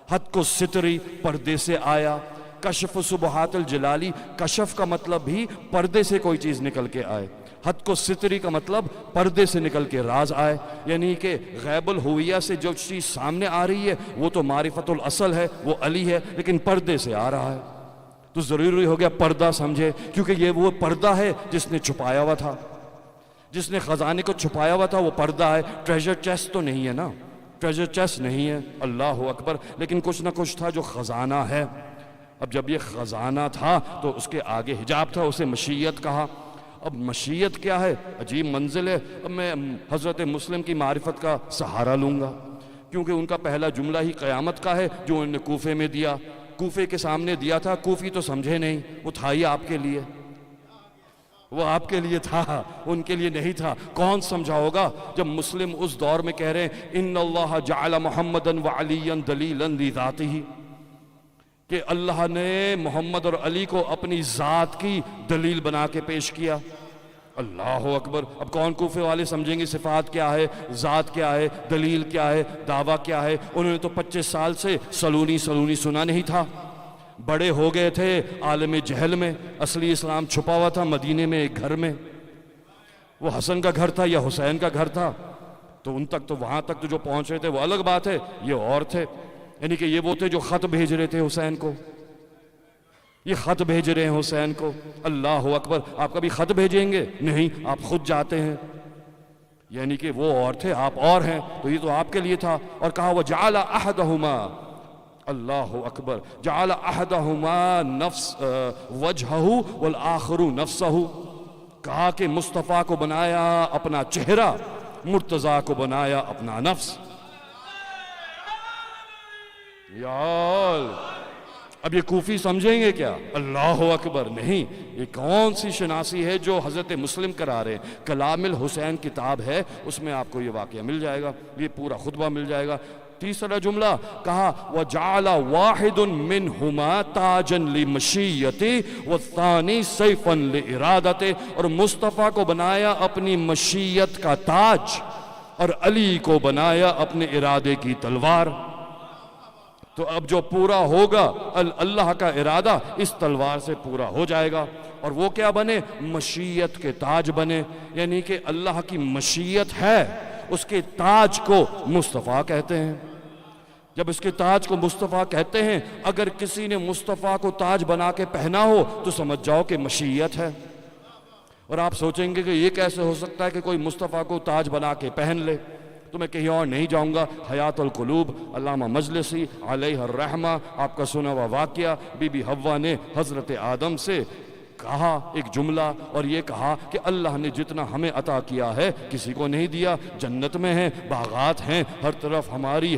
حد کو ستری پردے سے آیا، کشف سبحات الجلالی، کشف کا مطلب بھی پردے سے کوئی چیز نکل کے آئے، حد کو ستری کا مطلب پردے سے نکل کے راز آئے، یعنی کہ غیب الہویہ سے جو چیز سامنے آ رہی ہے وہ تو معرفت الاصل ہے، وہ علی ہے، لیکن پردے سے آ رہا ہے، تو ضروری ہو گیا پردہ سمجھے، کیونکہ یہ وہ پردہ ہے جس نے چھپایا ہوا تھا، جس نے خزانے کو چھپایا ہوا تھا وہ پردہ ہے، ٹریجر چیسٹ تو نہیں ہے نا، ٹریجر چیسٹ نہیں ہے، اللہ اکبر، لیکن کچھ نہ کچھ تھا جو خزانہ ہے۔ اب جب یہ خزانہ تھا تو اس کے آگے حجاب تھا، اسے مشیت کہا۔ اب مشیت کیا ہے؟ عجیب منزل ہے۔ اب میں حضرت مسلم کی معرفت کا سہارا لوں گا، کیونکہ ان کا پہلا جملہ ہی قیامت کا ہے جو انہوں نے کوفے میں دیا، کوفے کے سامنے دیا تھا، کوفی تو سمجھے نہیں، وہ تھا ہی آپ کے لیے، وہ آپ کے لیے تھا، ان کے لیے نہیں تھا۔ کون سمجھا ہوگا جب مسلم اس دور میں کہہ رہے ہیں ان اللہ جعل محمدً وعلیًا دلیلاً لذاتہ، کہ اللہ نے محمد اور علی کو اپنی ذات کی دلیل بنا کے پیش کیا۔ اللہ اکبر، اب کون کوفے والے سمجھیں گے صفات کیا ہے، ذات کیا ہے، دلیل کیا ہے، دعویٰ کیا ہے؟ انہوں نے تو 25 سال سے سلونی سنا نہیں تھا، بڑے ہو گئے تھے عالم جہل میں، اصلی اسلام چھپا ہوا تھا مدینے میں ایک گھر میں، وہ حسن کا گھر تھا یا حسین کا گھر تھا، تو ان تک تو وہاں تک تو جو پہنچ رہے تھے وہ الگ بات ہے، یہ اور تھے، یعنی کہ یہ وہ تھے جو خط بھیج رہے تھے حسین کو، یہ خط بھیج رہے ہیں حسین کو۔ اللہ اکبر، آپ کبھی خط بھیجیں گے؟ نہیں، آپ خود جاتے ہیں، یعنی کہ وہ اور تھے آپ اور ہیں، تو یہ تو آپ کے لیے تھا۔ اور کہا وَجَعَلَ أَحَدَهُمَا، اللہ اکبر، جعل احدہما نفس وجہہ والآخر نفسہ، کہا کہ مصطفیٰ کو بنایا اپنا چہرہ، مرتضیٰ کو بنایا اپنا نفس۔ یار اب یہ کوفی سمجھیں گے کیا؟ اللہ اکبر، نہیں، یہ کون سی شناسی ہے جو حضرت مسلم کرا رہے ہیں؟ کلام الحسین کتاب ہے، اس میں آپ کو یہ واقعہ مل جائے گا، یہ پورا خطبہ مل جائے گا۔ تیسرا جملہ کہا وَجَعَلَ وَاحِدٌ مِّنْهُمَا تَاجًا لِمَشِيَّتِهِ وَالثَّانِي سَيْفًا لِإِرَادَتِهِ، اور مصطفیٰ کو بنایا اپنی مشیت کا تاج، اور علی کو بنایا اپنے ارادے کی تلوار۔ تو اب جو پورا ہوگا اللہ کا ارادہ اس تلوار سے پورا ہو جائے گا، اور وہ کیا بنے؟ مشیت کے تاج بنے، یعنی کہ اللہ کی مشیت ہے، اس کے تاج کو مصطفیٰ کہتے ہیں۔ جب اس کے تاج کو مصطفیٰ کہتے ہیں، اگر کسی نے مصطفیٰ کو تاج بنا کے پہنا ہو تو سمجھ جاؤ کہ مشیت ہے۔ اور آپ سوچیں گے کہ یہ کیسے ہو سکتا ہے کہ کوئی مصطفیٰ کو تاج بنا کے پہن لے؟ تو میں کہیں اور نہیں جاؤں گا، حیات القلوب علامہ مجلسی علیہ الرحمہ، آپ کا سنا ہوا واقعہ، بی بی حوا نے حضرت آدم سے کہا ایک جملہ، اور یہ کہا کہ اللہ نے جتنا ہمیں عطا کیا ہے کسی کو نہیں دیا، جنت میں ہیں، باغات ہیں، ہر طرف ہماری،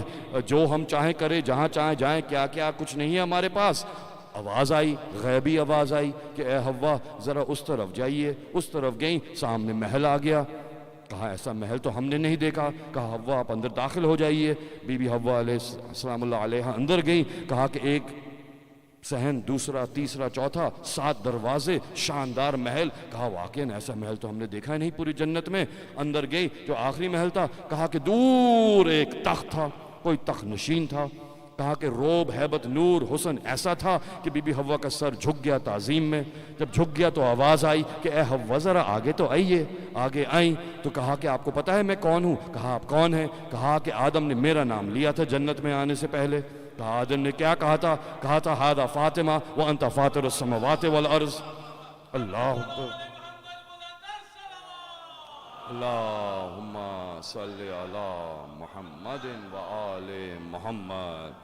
جو ہم چاہیں کریں، جہاں چاہیں جائیں، کیا کیا کچھ نہیں ہے ہمارے پاس۔ آواز آئی، غیبی آواز آئی کہ اے حوا ذرا اس طرف جائیے، اس طرف گئیں، سامنے محل آ گیا۔ کہا ایسا محل تو ہم نے نہیں دیکھا۔ کہا حوا آپ اندر داخل ہو جائیے۔ بی بی حوا علیہ السلام اللہ علیہ اندر گئیں۔ کہا کہ ایک صحن، دوسرا، تیسرا، چوتھا، 7 دروازے، شاندار محل۔ کہا واقعاً ایسا محل تو ہم نے دیکھا نہیں پوری جنت میں۔ اندر گئی، جو آخری محل تھا، کہا کہ دور ایک تخت تھا، کوئی تخت نشین تھا۔ کہا کہ روب، ہیبت، نور، حسن ایسا تھا کہ بی بی حوا کا سر جھک گیا تعظیم میں۔ جب جھک گیا تو آواز آئی کہ اے حوا ذرا آگے تو آئیے۔ آگے آئیں تو کہا کہ آپ کو پتہ ہے میں کون ہوں؟ کہا آپ کون ہیں؟ کہا کہ آدم نے میرا نام لیا تھا جنت میں آنے سے پہلے۔ کہا آدم نے کیا کہا تھا؟ کہا تھا ہذا فاطمہ وانت فاطر السماوات والارض۔ اللہ اکبر، اللہم صلی علی محمد وآل محمد۔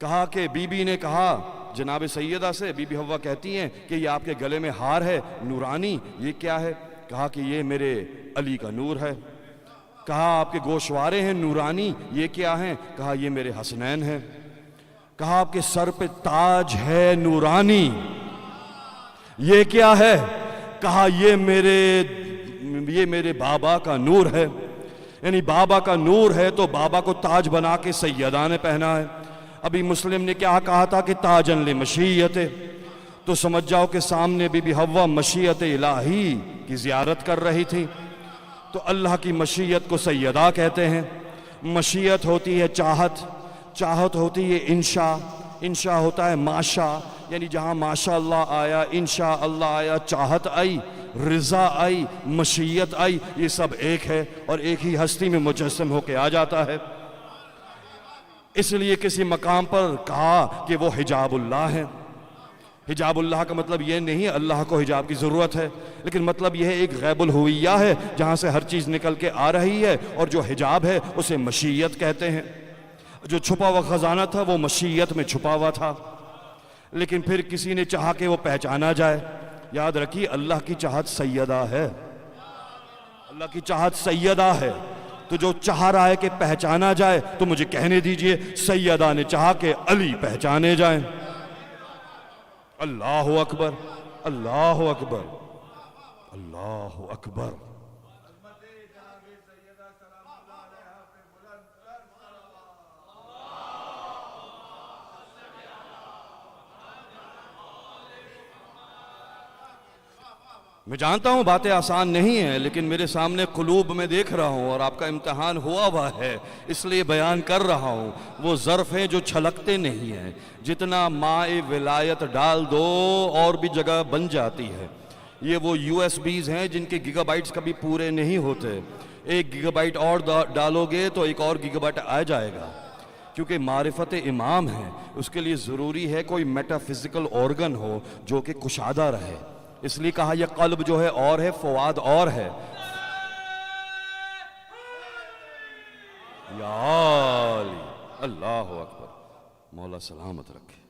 کہا کہ بی بی نے کہا جناب سیدہ سے، بی بی حوا کہتی ہیں کہ یہ آپ کے گلے میں ہار ہے نورانی، یہ کیا ہے؟ کہا کہ یہ میرے علی کا نور ہے۔ کہا آپ کے گوشوارے ہیں نورانی، یہ کیا ہیں؟ کہا یہ میرے حسنین ہیں۔ کہا آپ کے سر پہ تاج ہے نورانی، یہ کیا ہے؟ کہا یہ میرے بابا کا نور ہے، یعنی بابا کا نور ہے تو بابا کو تاج بنا کے سیدہ نے پہنا ہے۔ ابھی مسلم نے کیا کہا تھا کہ تاجن لمشیت، تو سمجھ جاؤ کہ سامنے بی بی حوا مشیت الہی کی زیارت کر رہی تھی۔ تو اللہ کی مشیت کو سیدہ کہتے ہیں۔ مشیت ہوتی ہے چاہت، چاہت ہوتی ہے انشاء، انشاء ہوتا ہے ماشا، یعنی جہاں ماشاء اللہ آیا، انشاء اللہ آیا، چاہت آئی، رضا آئی، مشیت آئی، یہ سب ایک ہے اور ایک ہی ہستی میں مجسم ہو کے آ جاتا ہے۔ اس لیے کسی مقام پر کہا کہ وہ حجاب اللہ ہے۔ حجاب اللہ کا مطلب یہ نہیں اللہ کو حجاب کی ضرورت ہے، لیکن مطلب یہ ایک غیب الہویہ ہے جہاں سے ہر چیز نکل کے آ رہی ہے، اور جو حجاب ہے اسے مشیت کہتے ہیں۔ جو چھپا ہوا خزانہ تھا وہ مشیت میں چھپا ہوا تھا، لیکن پھر کسی نے چاہا کہ وہ پہچانا جائے۔ یاد رکھیے اللہ کی چاہت سیدہ ہے، اللہ کی چاہت سیدہ ہے، تو جو چاہ رہا ہے کہ پہچانا جائے تو مجھے کہنے دیجئے سیدہ نے چاہا کہ علی پہچانے جائیں۔ اللہ اکبر، اللہ اکبر، اللہ اکبر۔ میں جانتا ہوں باتیں آسان نہیں ہیں، لیکن میرے سامنے قلوب میں دیکھ رہا ہوں اور آپ کا امتحان ہوا ہوا ہے، اس لیے بیان کر رہا ہوں۔ وہ ظرف ہیں جو چھلکتے نہیں ہیں، جتنا ماء ولایت ڈال دو اور بھی جگہ بن جاتی ہے۔ یہ وہ USB ہیں جن کے گیگا بائٹس کبھی پورے نہیں ہوتے، 1 گیگا بائٹ اور ڈالو گے تو 1 اور گیگا بائٹ آ جائے گا، کیونکہ معرفت امام ہے، اس کے لیے ضروری ہے کوئی میٹا فزیکل آرگن ہو جو کہ کشادہ رہے۔ اس لیے کہا یہ قلب جو ہے اور ہے، فواد اور ہے۔ یا علی، اللہ اکبر، مولا سلامت رکھے۔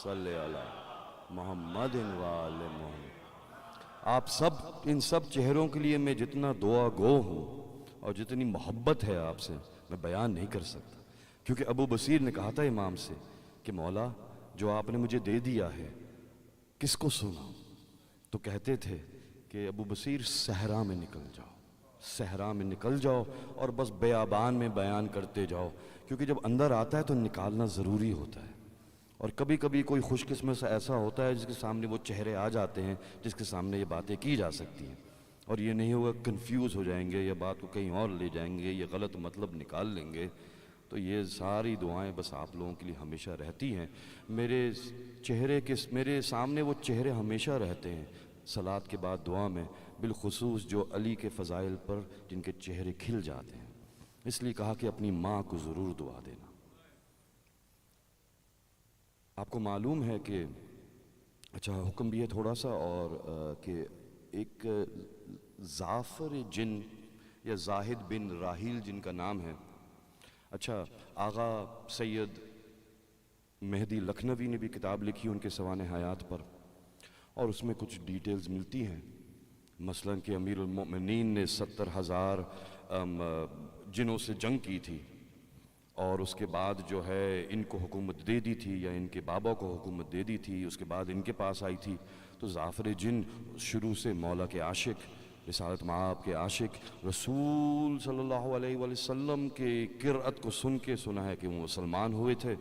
صلی علی محمد و آل محمد۔ آپ سب، ان سب چہروں کے لیے میں جتنا دعا گو ہوں اور جتنی محبت ہے آپ سے میں بیان نہیں کر سکتا، کیونکہ ابو بصیر نے کہا تھا امام سے کہ مولا جو آپ نے مجھے دے دیا ہے کس کو سنا؟ تو کہتے تھے کہ ابو بصیر صحرا میں نکل جاؤ، صحرا میں نکل جاؤ اور بس بیابان میں بیان کرتے جاؤ، کیونکہ جب اندر آتا ہے تو نکالنا ضروری ہوتا ہے۔ اور کبھی کبھی کوئی خوش قسمت سے ایسا ہوتا ہے جس کے سامنے وہ چہرے آ جاتے ہیں جس کے سامنے یہ باتیں کی جا سکتی ہیں۔ اور یہ نہیں ہوگا کنفیوز ہو جائیں گے یا بات کو کہیں اور لے جائیں گے یا غلط مطلب نکال لیں گے. تو یہ ساری دعائیں بس آپ لوگوں کے لیے ہمیشہ رہتی ہیں. میرے سامنے وہ چہرے ہمیشہ رہتے ہیں صلات کے بعد دعا میں، بالخصوص جو علی کے فضائل پر جن کے چہرے کھل جاتے ہیں. اس لیے کہا کہ اپنی ماں کو ضرور دعا دینا. آپ کو معلوم ہے کہ اچھا حکم بھی ہے تھوڑا سا اور کہ ایک ظافر جن یا زاہد بن راحیل جن کا نام ہے، اچھا آغا سید مہدی لکھنوی نے بھی کتاب لکھی ان کے سوانح حیات پر، اور اس میں کچھ ڈیٹیلز ملتی ہیں. مثلا کہ امیر المؤمنین نے 70,000 جنوں سے جنگ کی تھی اور اس کے بعد جو ہے ان کو حکومت دے دی تھی یا ان کے بابا کو حکومت دے دی تھی، اس کے بعد ان کے پاس آئی تھی. تو ظافر جن شروع سے مولا کے عاشق، رسالت مآب کے عاشق، رسول صلی اللہ علیہ وآلہ وسلم کے قرأت کو سن کے سنا ہے کہ وہ مسلمان ہوئے تھے،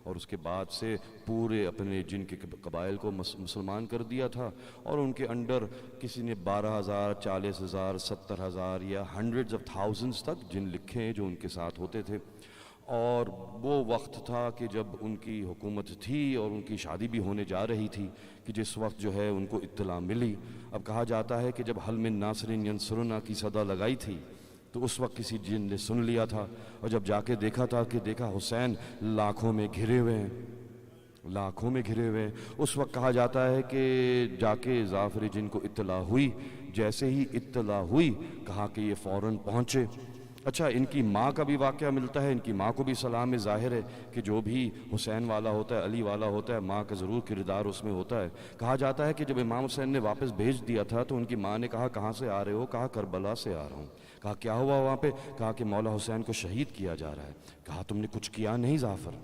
اور اس کے بعد سے پورے اپنے جن کے قبائل کو مسلمان کر دیا تھا. اور ان کے انڈر کسی نے 12,000 40,000 70,000 یا ہنڈریڈز آف تھاؤزنڈز تک جن لکھے ہیں جو ان کے ساتھ ہوتے تھے. اور وہ وقت تھا کہ جب ان کی حکومت تھی اور ان کی شادی بھی ہونے جا رہی تھی کہ جس وقت جو ہے ان کو اطلاع ملی. اب کہا جاتا ہے کہ جب حل من ناصر ینصرنا کی صدا لگائی تھی تو اس وقت کسی جن نے سن لیا تھا، اور جب جا کے دیکھا تھا کہ دیکھا حسین لاکھوں میں گھرے ہوئے ہیں، لاکھوں میں گھرے ہوئے ہیں. اس وقت کہا جاتا ہے کہ جا کے ظافر جن کو اطلاع ہوئی، جیسے ہی اطلاع ہوئی کہا کہ یہ فوراً پہنچے. اچھا ان کی ماں کا بھی واقعہ ملتا ہے، ان کی ماں کو بھی سلام ہے. ظاہر ہے کہ جو بھی حسین والا ہوتا ہے، علی والا ہوتا ہے، ماں کا ضرور کردار اس میں ہوتا ہے. کہا جاتا ہے کہ جب امام حسین نے واپس بھیج دیا تھا تو ان کی ماں نے کہا کہاں سے آ رہے ہو؟ کہا کربلا سے آ رہا ہوں. کہا کیا ہوا وہاں پہ؟ کہا کہ مولا حسین کو شہید کیا جا رہا ہے. کہا تم نے کچھ کیا نہیں ظافر؟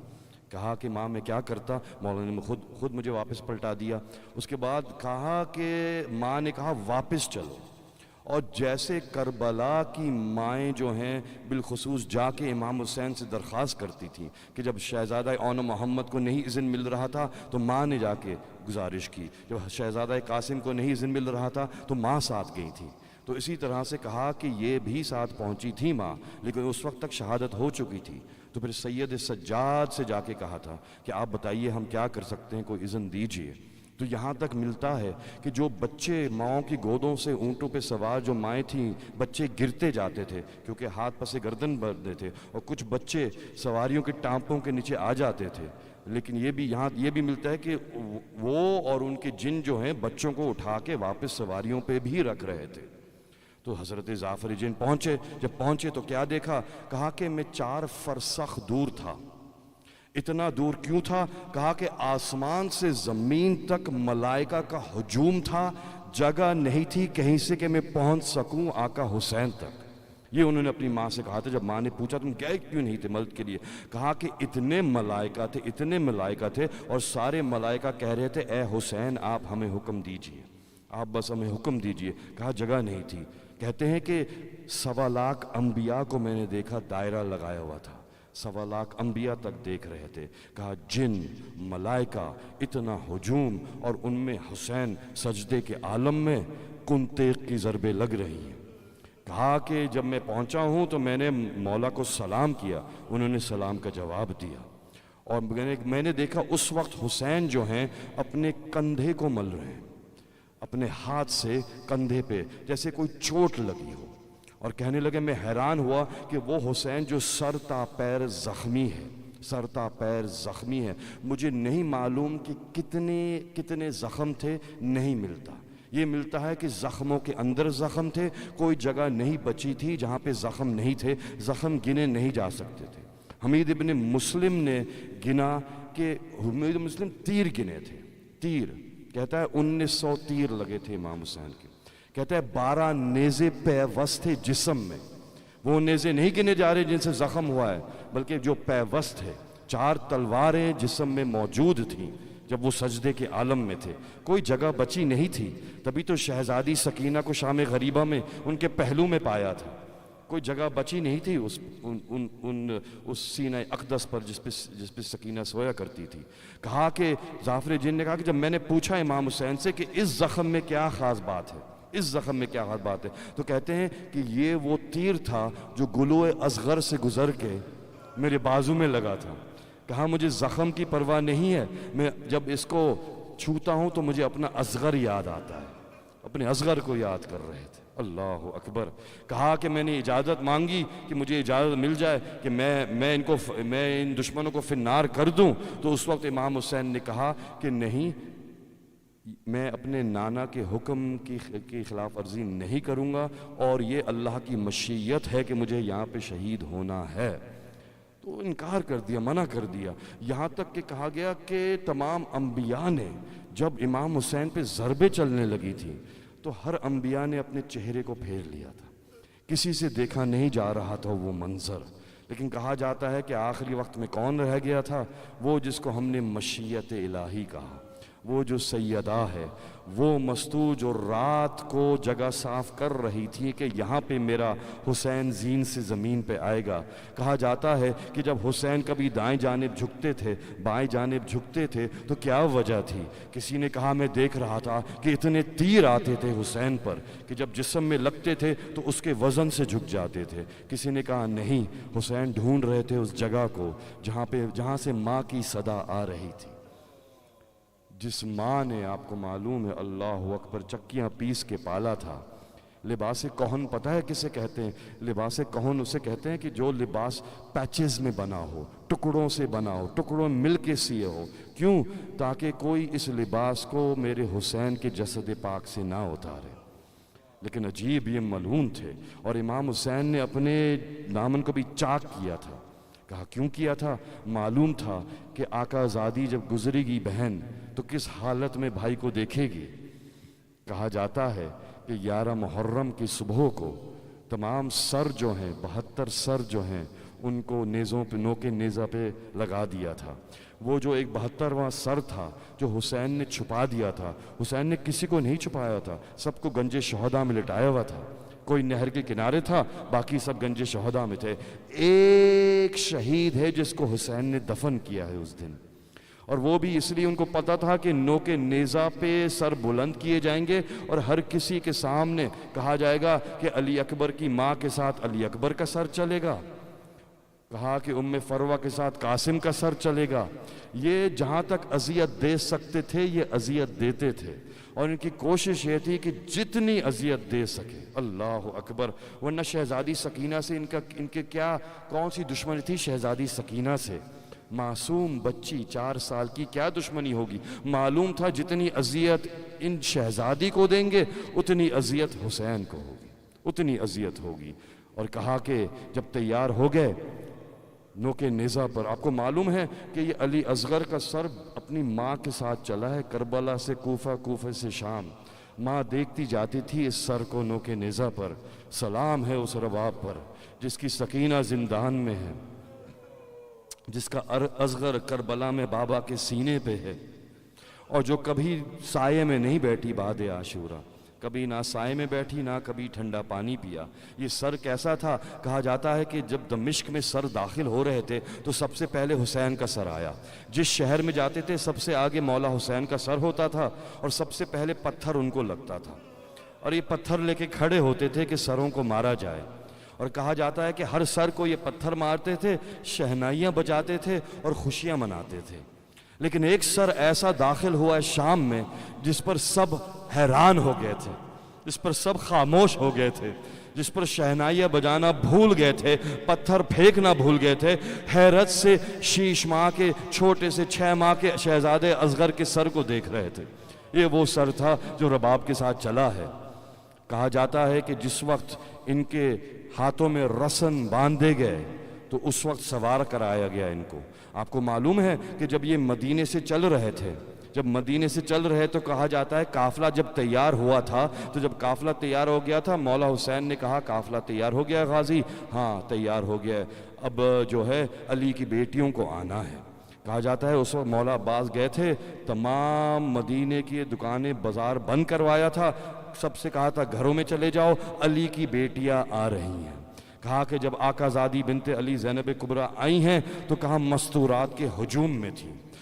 کہا کہ ماں میں کیا کرتا، مولا نے خود مجھے واپس پلٹا دیا. اس کے بعد کہا کہ ماں نے کہا واپس چلو. اور جیسے کربلا کی مائیں جو ہیں بالخصوص جا کے امام حسین سے درخواست کرتی تھیں کہ جب شہزادہ اون محمد کو نہیں اذن مل رہا تھا تو ماں نے جا کے گزارش کی، جب شہزادہ قاسم کو نہیں اذن مل رہا تھا تو ماں ساتھ گئی تھی. تو اسی طرح سے کہا کہ یہ بھی ساتھ پہنچی تھی ماں، لیکن اس وقت تک شہادت ہو چکی تھی. تو پھر سید سجاد سے جا کے کہا تھا کہ آپ بتائیے ہم کیا کر سکتے ہیں، کوئی اذن دیجئے. تو یہاں تک ملتا ہے کہ جو بچے ماؤں کی گودوں سے اونٹوں پہ سوار جو مائیں تھیں، بچے گرتے جاتے تھے کیونکہ ہاتھ پسے گردن بندھے تھے، اور کچھ بچے سواریوں کے ٹانپوں کے نیچے آ جاتے تھے. لیکن یہ بھی ملتا ہے کہ وہ اور ان کے جن جو ہیں بچوں کو اٹھا کے واپس سواریوں پہ بھی رکھ رہے تھے. تو حضرت ظافر جن پہنچے. جب پہنچے تو کیا دیکھا؟ کہا کہ میں 4 فرسخ دور تھا. اتنا دور کیوں تھا؟ کہا کہ آسمان سے زمین تک ملائکہ کا ہجوم تھا، جگہ نہیں تھی کہیں سے کہ میں پہنچ سکوں آقا حسین تک. یہ انہوں نے اپنی ماں سے کہا تھا. جب ماں نے پوچھا تم گئے کیوں نہیں تھے مدد کے لیے؟ کہا کہ اتنے ملائکہ تھے اور سارے ملائکہ کہہ رہے تھے اے حسین آپ ہمیں حکم دیجئے، آپ بس ہمیں حکم دیجئے. کہا جگہ نہیں تھی. کہتے ہیں کہ 1.25 لاکھ انبیاء کو میں نے دیکھا دائرہ لگایا ہوا تھا، 1.25 لاکھ انبیاء تک دیکھ رہے تھے. کہا جن ملائکہ اتنا ہجوم، اور ان میں حسین سجدے کے عالم میں کنتیق کی ضربیں لگ رہی ہیں. کہا کہ جب میں پہنچا ہوں تو میں نے مولا کو سلام کیا، انہوں نے سلام کا جواب دیا. اور میں نے دیکھا اس وقت حسین جو ہیں اپنے کندھے کو مل رہے ہیں، اپنے ہاتھ سے کندھے پہ جیسے کوئی چوٹ لگی ہو. اور کہنے لگے میں حیران ہوا کہ وہ حسین جو سر تا پیر زخمی ہے. مجھے نہیں معلوم کہ کتنے زخم تھے، نہیں ملتا. یہ ملتا ہے کہ زخموں کے اندر زخم تھے، کوئی جگہ نہیں بچی تھی جہاں پہ زخم نہیں تھے، زخم گنے نہیں جا سکتے تھے. حمید ابن مسلم نے گنا کہ حمید ابن مسلم تیر گنے تھے. تیر کہتا ہے 1900 تیر لگے تھے امام حسین کے. کہتا ہے 12 نیزے پیوست تھے جسم میں. وہ نیزے نہیں گنے جا رہے جن سے زخم ہوا ہے، بلکہ جو پیوست ہے. 4 تلواریں جسم میں موجود تھیں جب وہ سجدے کے عالم میں تھے. کوئی جگہ بچی نہیں تھی. تبھی تو شہزادی سکینہ کو شام غریبہ میں ان کے پہلو میں پایا تھا. کوئی جگہ بچی نہیں تھی اس سینہ اقدس پر جس پہ سکینہ سویا کرتی تھی. کہا کہ ظافر جن نے کہا کہ جب میں نے پوچھا امام حسین سے کہ اس زخم میں کیا خاص بات ہے، اس زخم میں کیا بات ہے؟ تو کہتے ہیں کہ یہ وہ تیر تھا جو گلو اصغر سے گزر کے میرے بازو میں لگا تھا. کہا مجھے زخم کی پرواہ نہیں ہے، میں جب اس کو چھوتا ہوں تو مجھے اپنا اصغر یاد آتا ہے. اپنے اصغر کو یاد کر رہے تھے. اللہ اکبر. کہا کہ میں نے اجازت مانگی کہ مجھے اجازت مل جائے کہ میں ان دشمنوں کو فنار کر دوں. تو اس وقت امام حسین نے کہا کہ نہیں، میں اپنے نانا کے حکم کی خلاف ورزی نہیں کروں گا، اور یہ اللہ کی مشیت ہے کہ مجھے یہاں پہ شہید ہونا ہے. تو انکار کر دیا، منع کر دیا. یہاں تک کہ کہا گیا کہ تمام انبیاء نے جب امام حسین پہ ضربیں چلنے لگی تھی تو ہر انبیاء نے اپنے چہرے کو پھیر لیا تھا. کسی سے دیکھا نہیں جا رہا تھا وہ منظر. لیکن کہا جاتا ہے کہ آخری وقت میں کون رہ گیا تھا؟ وہ جس کو ہم نے مشیت الہی کہا، وہ جو سیدہ ہے، وہ مستور جو رات کو جگہ صاف کر رہی تھی کہ یہاں پہ میرا حسین زین سے زمین پہ آئے گا. کہا جاتا ہے کہ جب حسین کبھی دائیں جانب جھکتے تھے، بائیں جانب جھکتے تھے تو کیا وجہ تھی؟ کسی نے کہا میں دیکھ رہا تھا کہ اتنے تیر آتے تھے حسین پر کہ جب جسم میں لگتے تھے تو اس کے وزن سے جھک جاتے تھے. کسی نے کہا نہیں، حسین ڈھونڈ رہے تھے اس جگہ کو جہاں سے ماں کی صدا آ رہی تھی. جس ماں نے، آپ کو معلوم ہے، اللہ اکبر، چکیاں پیس کے پالا تھا. لباس کہن پتہ ہے کسے کہتے ہیں؟ لباس کہن اسے کہتے ہیں کہ جو لباس پیچز میں بنا ہو، ٹکڑوں سے بنا ہو، ٹکڑوں مل کے سیے ہو. کیوں؟ تاکہ کوئی اس لباس کو میرے حسین کے جسد پاک سے نہ اتارے. لیکن عجیب، یہ ملعون تھے. اور امام حسین نے اپنے دامن کو بھی چاک کیا تھا. کہا کیوں کیا تھا؟ معلوم تھا کہ آقا زادی جب گزرے گی بہن تو کس حالت میں بھائی کو دیکھے گی. کہا جاتا ہے کہ 11 محرم کی صبح کو تمام سر جو ہیں، 72 سر جو ہیں، ان کو نیزوں پہ، نوکے نیزہ پہ لگا دیا تھا. وہ جو ایک 72واں سر تھا جو حسین نے چھپا دیا تھا، حسین نے کسی کو نہیں چھپایا تھا، سب کو گنج شہداء میں لٹایا ہوا تھا. کوئی نہر کے کنارے تھا، باقی سب گنج شہداء میں تھے. ایک شہید ہے جس کو حسین نے دفن کیا ہے اس دن، اور وہ بھی اس لیے ان کو پتا تھا کہ نوکے نیزہ پہ سر بلند کیے جائیں گے اور ہر کسی کے سامنے کہا جائے گا کہ علی اکبر کی ماں کے ساتھ علی اکبر کا سر چلے گا. کہا کہ ام فروہ کے ساتھ قاسم کا سر چلے گا. یہ جہاں تک اذیت دے سکتے تھے یہ اذیت دیتے تھے، اور ان کی کوشش یہ تھی کہ جتنی اذیت دے سکے. اللہ اکبر. ورنہ شہزادی سکینہ سے ان کے کیا کون سی دشمنی تھی؟ شہزادی سکینہ سے، معصوم بچی 4 سال کی، کیا دشمنی ہوگی؟ معلوم تھا جتنی اذیت ان شہزادی کو دیں گے اتنی اذیت حسین کو ہوگی، اتنی اذیت ہوگی. اور کہا کہ جب تیار ہو گئے نوکے نیزہ پر، آپ کو معلوم ہے کہ یہ علی اصغر کا سر اپنی ماں کے ساتھ چلا ہے، کربلا سے کوفہ، کوفہ سے شام. ماں دیکھتی جاتی تھی اس سر کو نوکے نیزہ پر. سلام ہے اس رباب پر جس کی سکینہ زندان میں ہے، جس کا اصغر کربلا میں بابا کے سینے پہ ہے، اور جو کبھی سائے میں نہیں بیٹھی بعد عاشورہ، کبھی نہ سائے میں بیٹھی نہ کبھی ٹھنڈا پانی پیا. یہ سر کیسا تھا؟ کہا جاتا ہے کہ جب دمشق میں سر داخل ہو رہے تھے تو سب سے پہلے حسین کا سر آیا. جس شہر میں جاتے تھے سب سے آگے مولا حسین کا سر ہوتا تھا اور سب سے پہلے پتھر ان کو لگتا تھا، اور یہ پتھر لے کے کھڑے ہوتے تھے کہ سروں کو مارا جائے. اور کہا جاتا ہے کہ ہر سر کو یہ پتھر مارتے تھے، شہنائیاں بجاتے تھے اور خوشیاں مناتے تھے. لیکن ایک سر ایسا داخل ہوا ہے شام میں جس پر سب حیران ہو گئے تھے، جس پر سب خاموش ہو گئے تھے، جس پر شہنائیاں بجانا بھول گئے تھے، پتھر پھینکنا بھول گئے تھے. حیرت سے 6 ماہ کے چھوٹے سے 6 ماہ کے شہزادے اصغر کے سر کو دیکھ رہے تھے. یہ وہ سر تھا جو رباب کے ساتھ چلا ہے. کہا جاتا ہے کہ جس وقت ان کے ہاتھوں میں رسن باندھے گئے تو اس وقت سوار کرایا گیا ان کو. آپ کو معلوم ہے کہ جب یہ مدینے سے چل رہے تھے، جب مدینے سے چل رہے تو کہا جاتا ہے قافلہ جب تیار ہوا تھا، تو جب قافلہ تیار ہو گیا تھا مولا حسین نے کہا قافلہ تیار ہو گیا غازی؟ ہاں تیار ہو گیا ہے، اب جو ہے علی کی بیٹیوں کو آنا ہے. کہا جاتا ہے اس وقت مولا عباس گئے تھے، تمام مدینے کی دکانیں بازار بند کروایا تھا، سب سے کہا تھا گھروں میں چلے جاؤ، علی کی بیٹیاں آ رہی ہیں. کہا کہ جب آقا زادی بنت علی زینب کبریٰ آئی ہیں تو کہا مستورات کے ہجوم میں تھی،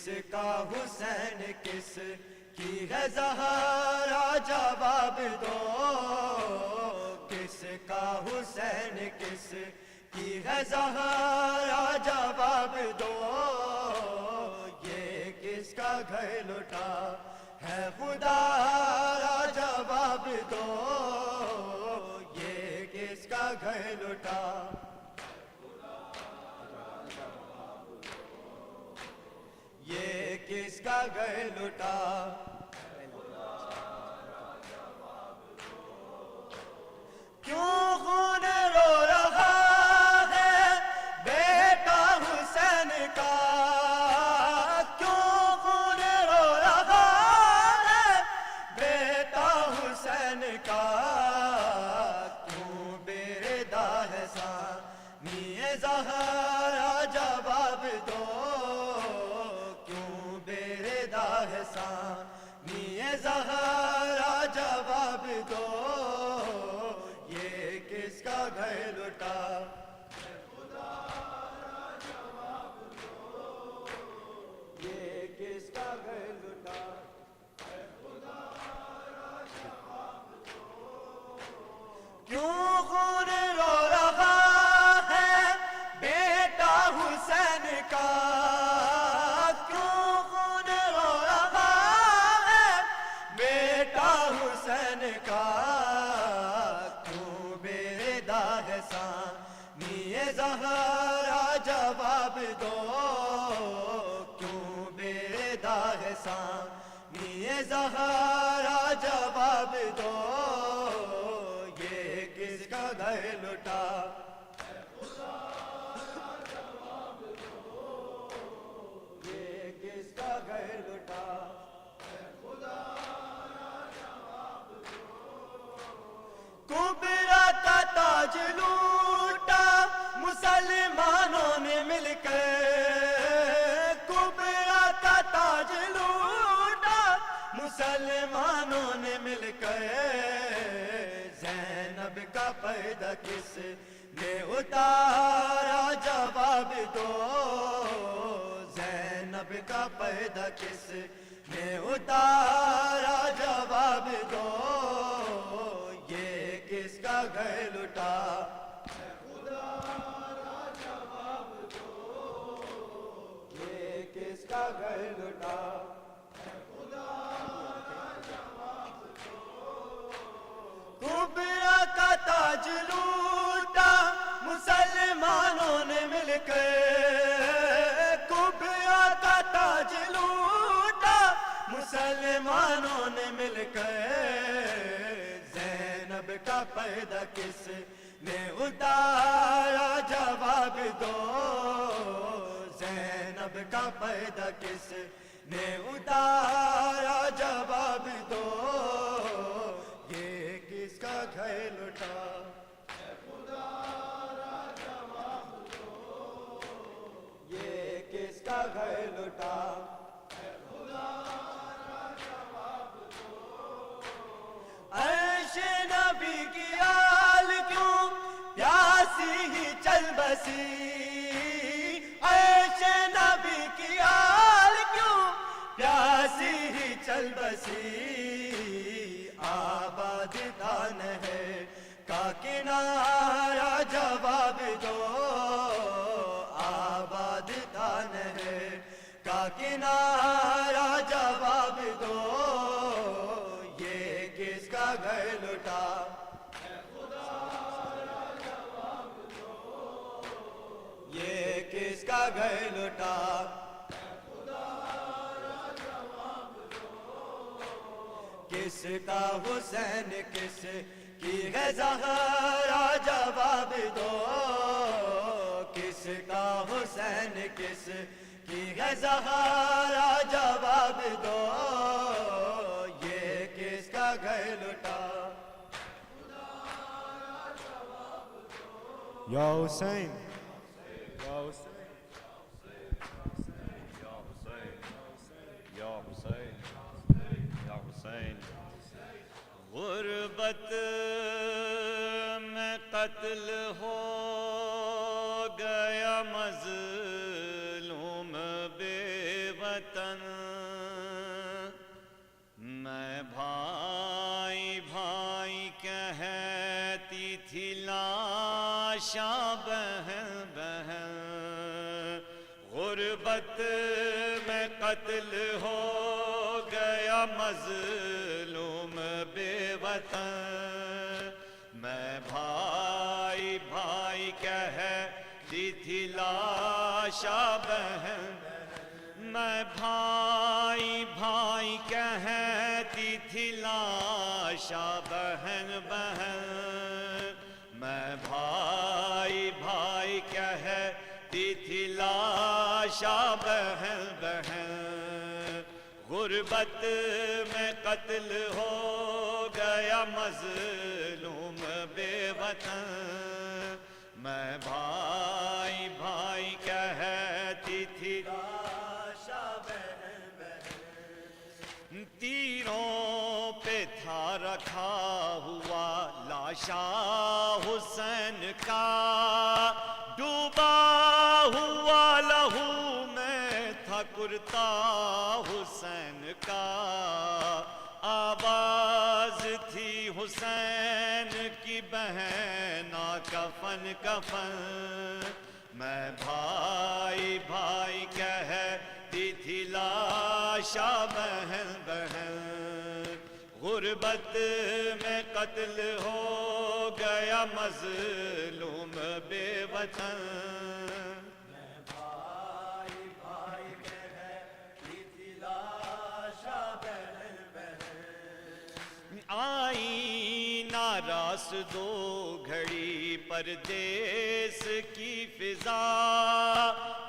کس کا حسین کس کی ہے زہرا جواب دو کس کا حسین کس کی ہے زہرا جواب دو یہ کس کا گھر لٹا ہے خدا را جواب دو یہ کس کا گھر لٹا یہ کس کا گھر لٹا کیوں خون رو رہا ہے بیٹا حسین کا کیوں خون رو رہا ہے بیٹا حسین کا کیوں بیردا ہے ثانی زہرا جواب دو کیوں بیردا ہے ثانی زہرا جواب دو یہ کس کا گھر لٹا یہ کس کا گھر لٹا کیوں خون رو رہا ہے بیٹا حسین کا کیوں خون رو رہا ہے بیٹا حسین کا کیوں بیردا ہے ثانی زہرا جواب دو کیوں بیردا ہے ثانی زہرا جواب دو یہ کس کا گھر لٹا یہ کس کا گھر لٹا کبرا کا تاج لوٹا مسلمانوں نے مل کر کبرا کا تاج لوٹا مسلمانوں نے مل کر زینب کا پردہ کس نے اتارا جواب دو زینب کا پردہ کس نے اتارا جواب دو یہ کس کا گھر لٹا یہ کس کا گھر لٹا کبرا کا تاج لوٹا مسلمانوں نے مل کر کبرا کا تاج لوٹا مسلمانوں نے مل کر زینب کا پردہ کس نے اتارا جواب دو زینب کا پردہ کس نے اتارا جواب دو یہ کس کا گھر لٹا یہ کس کا گھر لٹا عرش نبی کی آل کیوں پیاسی ہی چل بسی عرش نبی کی آل کیوں پیاسی ہی چل بسی آباد دان ہے کا کنارہ جواب دو آباد دان ہے کا کنارہ جواب دو یہ کس کا گھر لٹا یہ کس کا گھر لٹا کس کا حسین کس کی ہے زہرا جواب دو کس کا حسین کس کی ہے زہرا جواب دو یہ کس کا گھر لٹا یا حسین یا حسین یا حسین یا حسین غربت میں قتل ہو گیا مظلوم بے وطن میں بھائی بھائی کہتی تھی لاشاں بہن بہن غربت میں قتل ہو گیا مظلوم بے وطن میں بھائی بھائی کہتی تھی لاشاں بہن میں بھائی بھائی کہتی تھی لاشاں بہن بہن میں بھائی بھائی کہتی تھی لاشاں بہن بہن غربت میں قتل ہو گیا مظلوم بے وطن میں بھائی بھائی کہتی تھی تیروں پہ تھا رکھا ہوا لاشا حسین کا ڈوبا ہوا لہو میں تھا کرتا حسین کا آواز تھی حسین کی بہنا کفن کفن میں بھائی بھائی کہتی تھی لاشاں بہن بہن غربت میں قتل ہو گیا مظلوم بے وطن میں بھائی بھائی کہتی تھی لاشاں بہن بہن آئی ناراس دو گھڑی پردیس کی فضا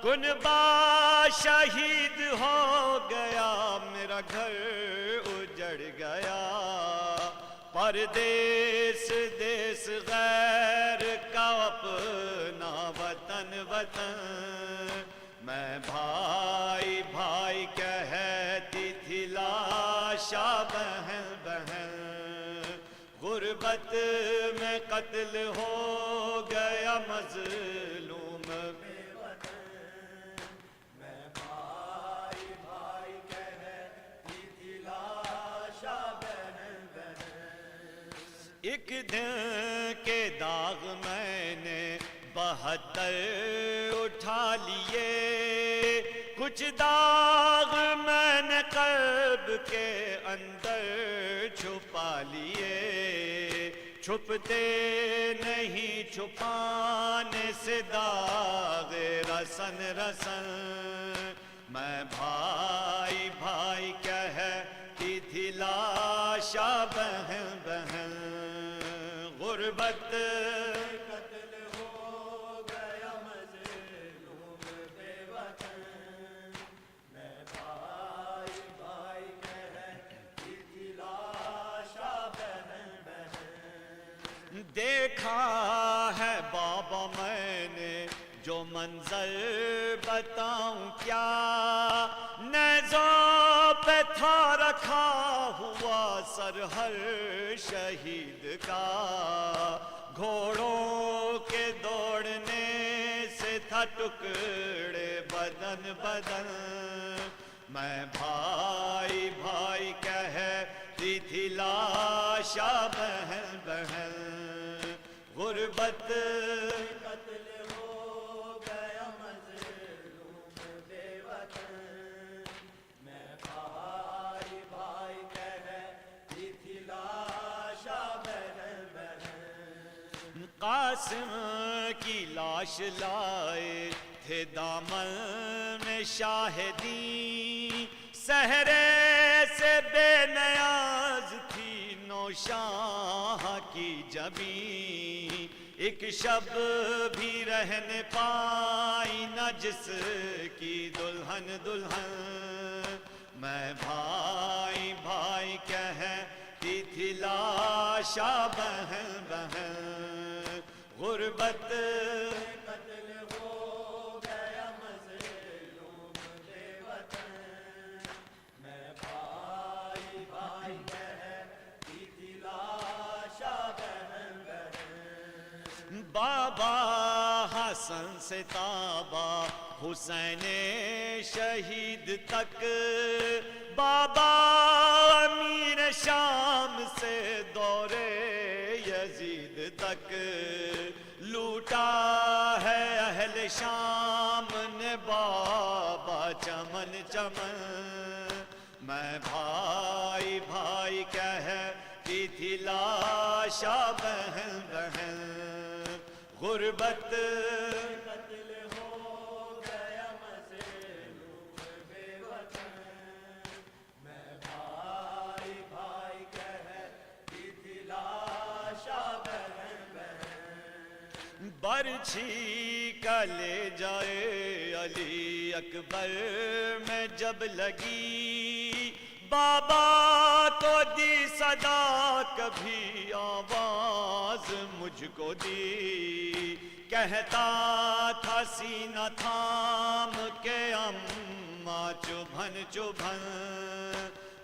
کنبا شہید ہو گیا میرا گھر اجڑ گیا پردیس دیس غیر کا اپنا وطن وطن میں بھائی بھائی کہتی تھی لاشاں بہن بہن غربت میں قتل ہو گیا مظلوم بے وطن میں بھائی بھائی کہتی تھی لاشاں بہن بہن ایک دن کے داغ میں نے 72 اٹھا لیے کچھ داغ میں نے قلب کے اندر چھپا لیے چھپتے نہیں چھپانے سے داغ رسن رسن میں بھائی بھائی کہتی تھی لاشاں بہن بہن غربت قتل ہو گیا مظلوم بے وطن میں بھائی بھائی کہتی تھی لاشاں بہن بہن دیکھا ہے بابا میں نے جو منظر بتاؤں کیا نیزوں پہ تھا رکھا ہوا سر ہر شہید کا گھوڑوں کے دوڑنے سے تھا ٹکڑے بدن بدن میں بھائی بھائی کہتی تھی لاشاں بہن بہن غربت قتل ہو گیا مظلوم بے وطن میں بھائی بھائی کہتی تھی لاشاں بہن بہن قاسم کی لاش لائے تھے دامن میں شاہدی سہرے سے بے نیاز تھی نوشاہ کی جبیں ایک شب بھی رہنے پائی نہ جس کی دلہن دلہن میں بھائی بھائی کہتی تھی لاشاں بہن بہن غربت قتل ہو گیا مظلوم بے وطن میں بھائی بھائی کہتی تھی لاشاں بہن بہن بابا حسن سے تابا حسین شہید تک، بابا امیر شام سے دور یزید تک، لوٹا ہے اہل شام نے بابا چمن چمن، میں بھائی بھائی کہتی تھی لاشا بہن بہن، غربت قتل ہو گیا مظلوم بے وطن، میں بھائی بھائی کہتی تھی لاشا بہن بہن، برچھی کا لے جائے علی اکبر میں جب لگی، بابا کو دی صدا کبھی آواز مجھ کو دی، کہتا تھا سینہ تھام کے اماں چبھن چبھن،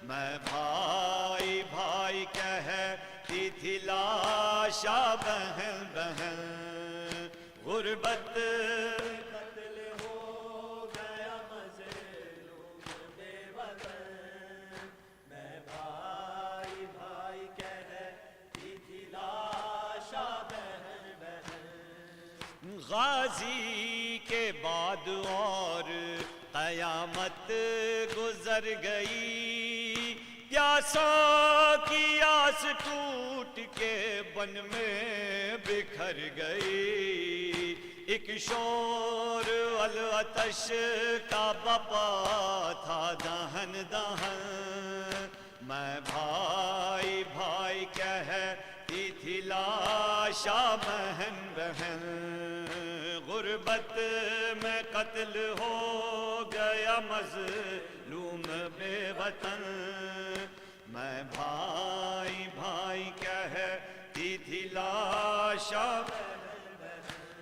میں بھائی بھائی کہتی تھی لاشا بہن بہن، غربت قتل ہو گیا مظلوم بے وطن، میں بھائی بھائی کہتی تھی لاشا بہن بہن، غازی کے بعد اور قیامت گزر گئی، پیاسوں کی آس ٹوٹ کے بن میں بکھر گئی، ایک شور العطش کا بپا تھا دہن دہن، میں بھائی بھائی کہتی تھی لاشا بہن بہن، غربت میں قتل ہو گیا مظلوم بے وطن، میں بھائی بھائی کہتی تھی لاشا،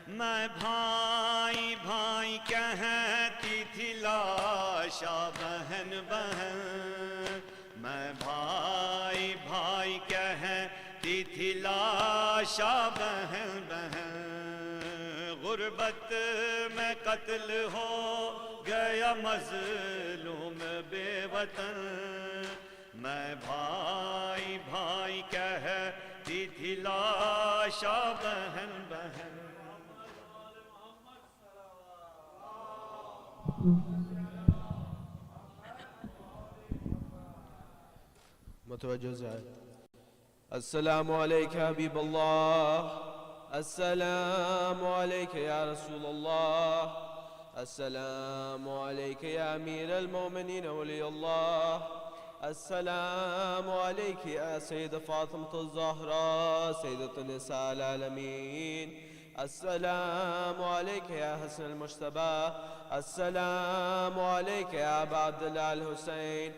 میں بھائی بھائی کہتی تھی لاشا بہن بہن، میں بھائی بھائی کہتی تھی لاشا بہن بہن، غربت میں قتل ہو گیا مظلوم بے وطن، میں بھائی بھائی کہتی تھی لاشا بہن بہن۔ متوجہ زائد السلام علیکہ حبیب اللہ، السلام علیکہ یا رسول اللہ، السلام علیکہ یا امیر المومنین ولی اللہ، السلام علیکہ یا سید فاطمة الزہراء سیدۃ النساء العالمین، السلام علیکہ یا حسن المجتبی، السلام علیکہ یا ابا عبداللہ الحسین،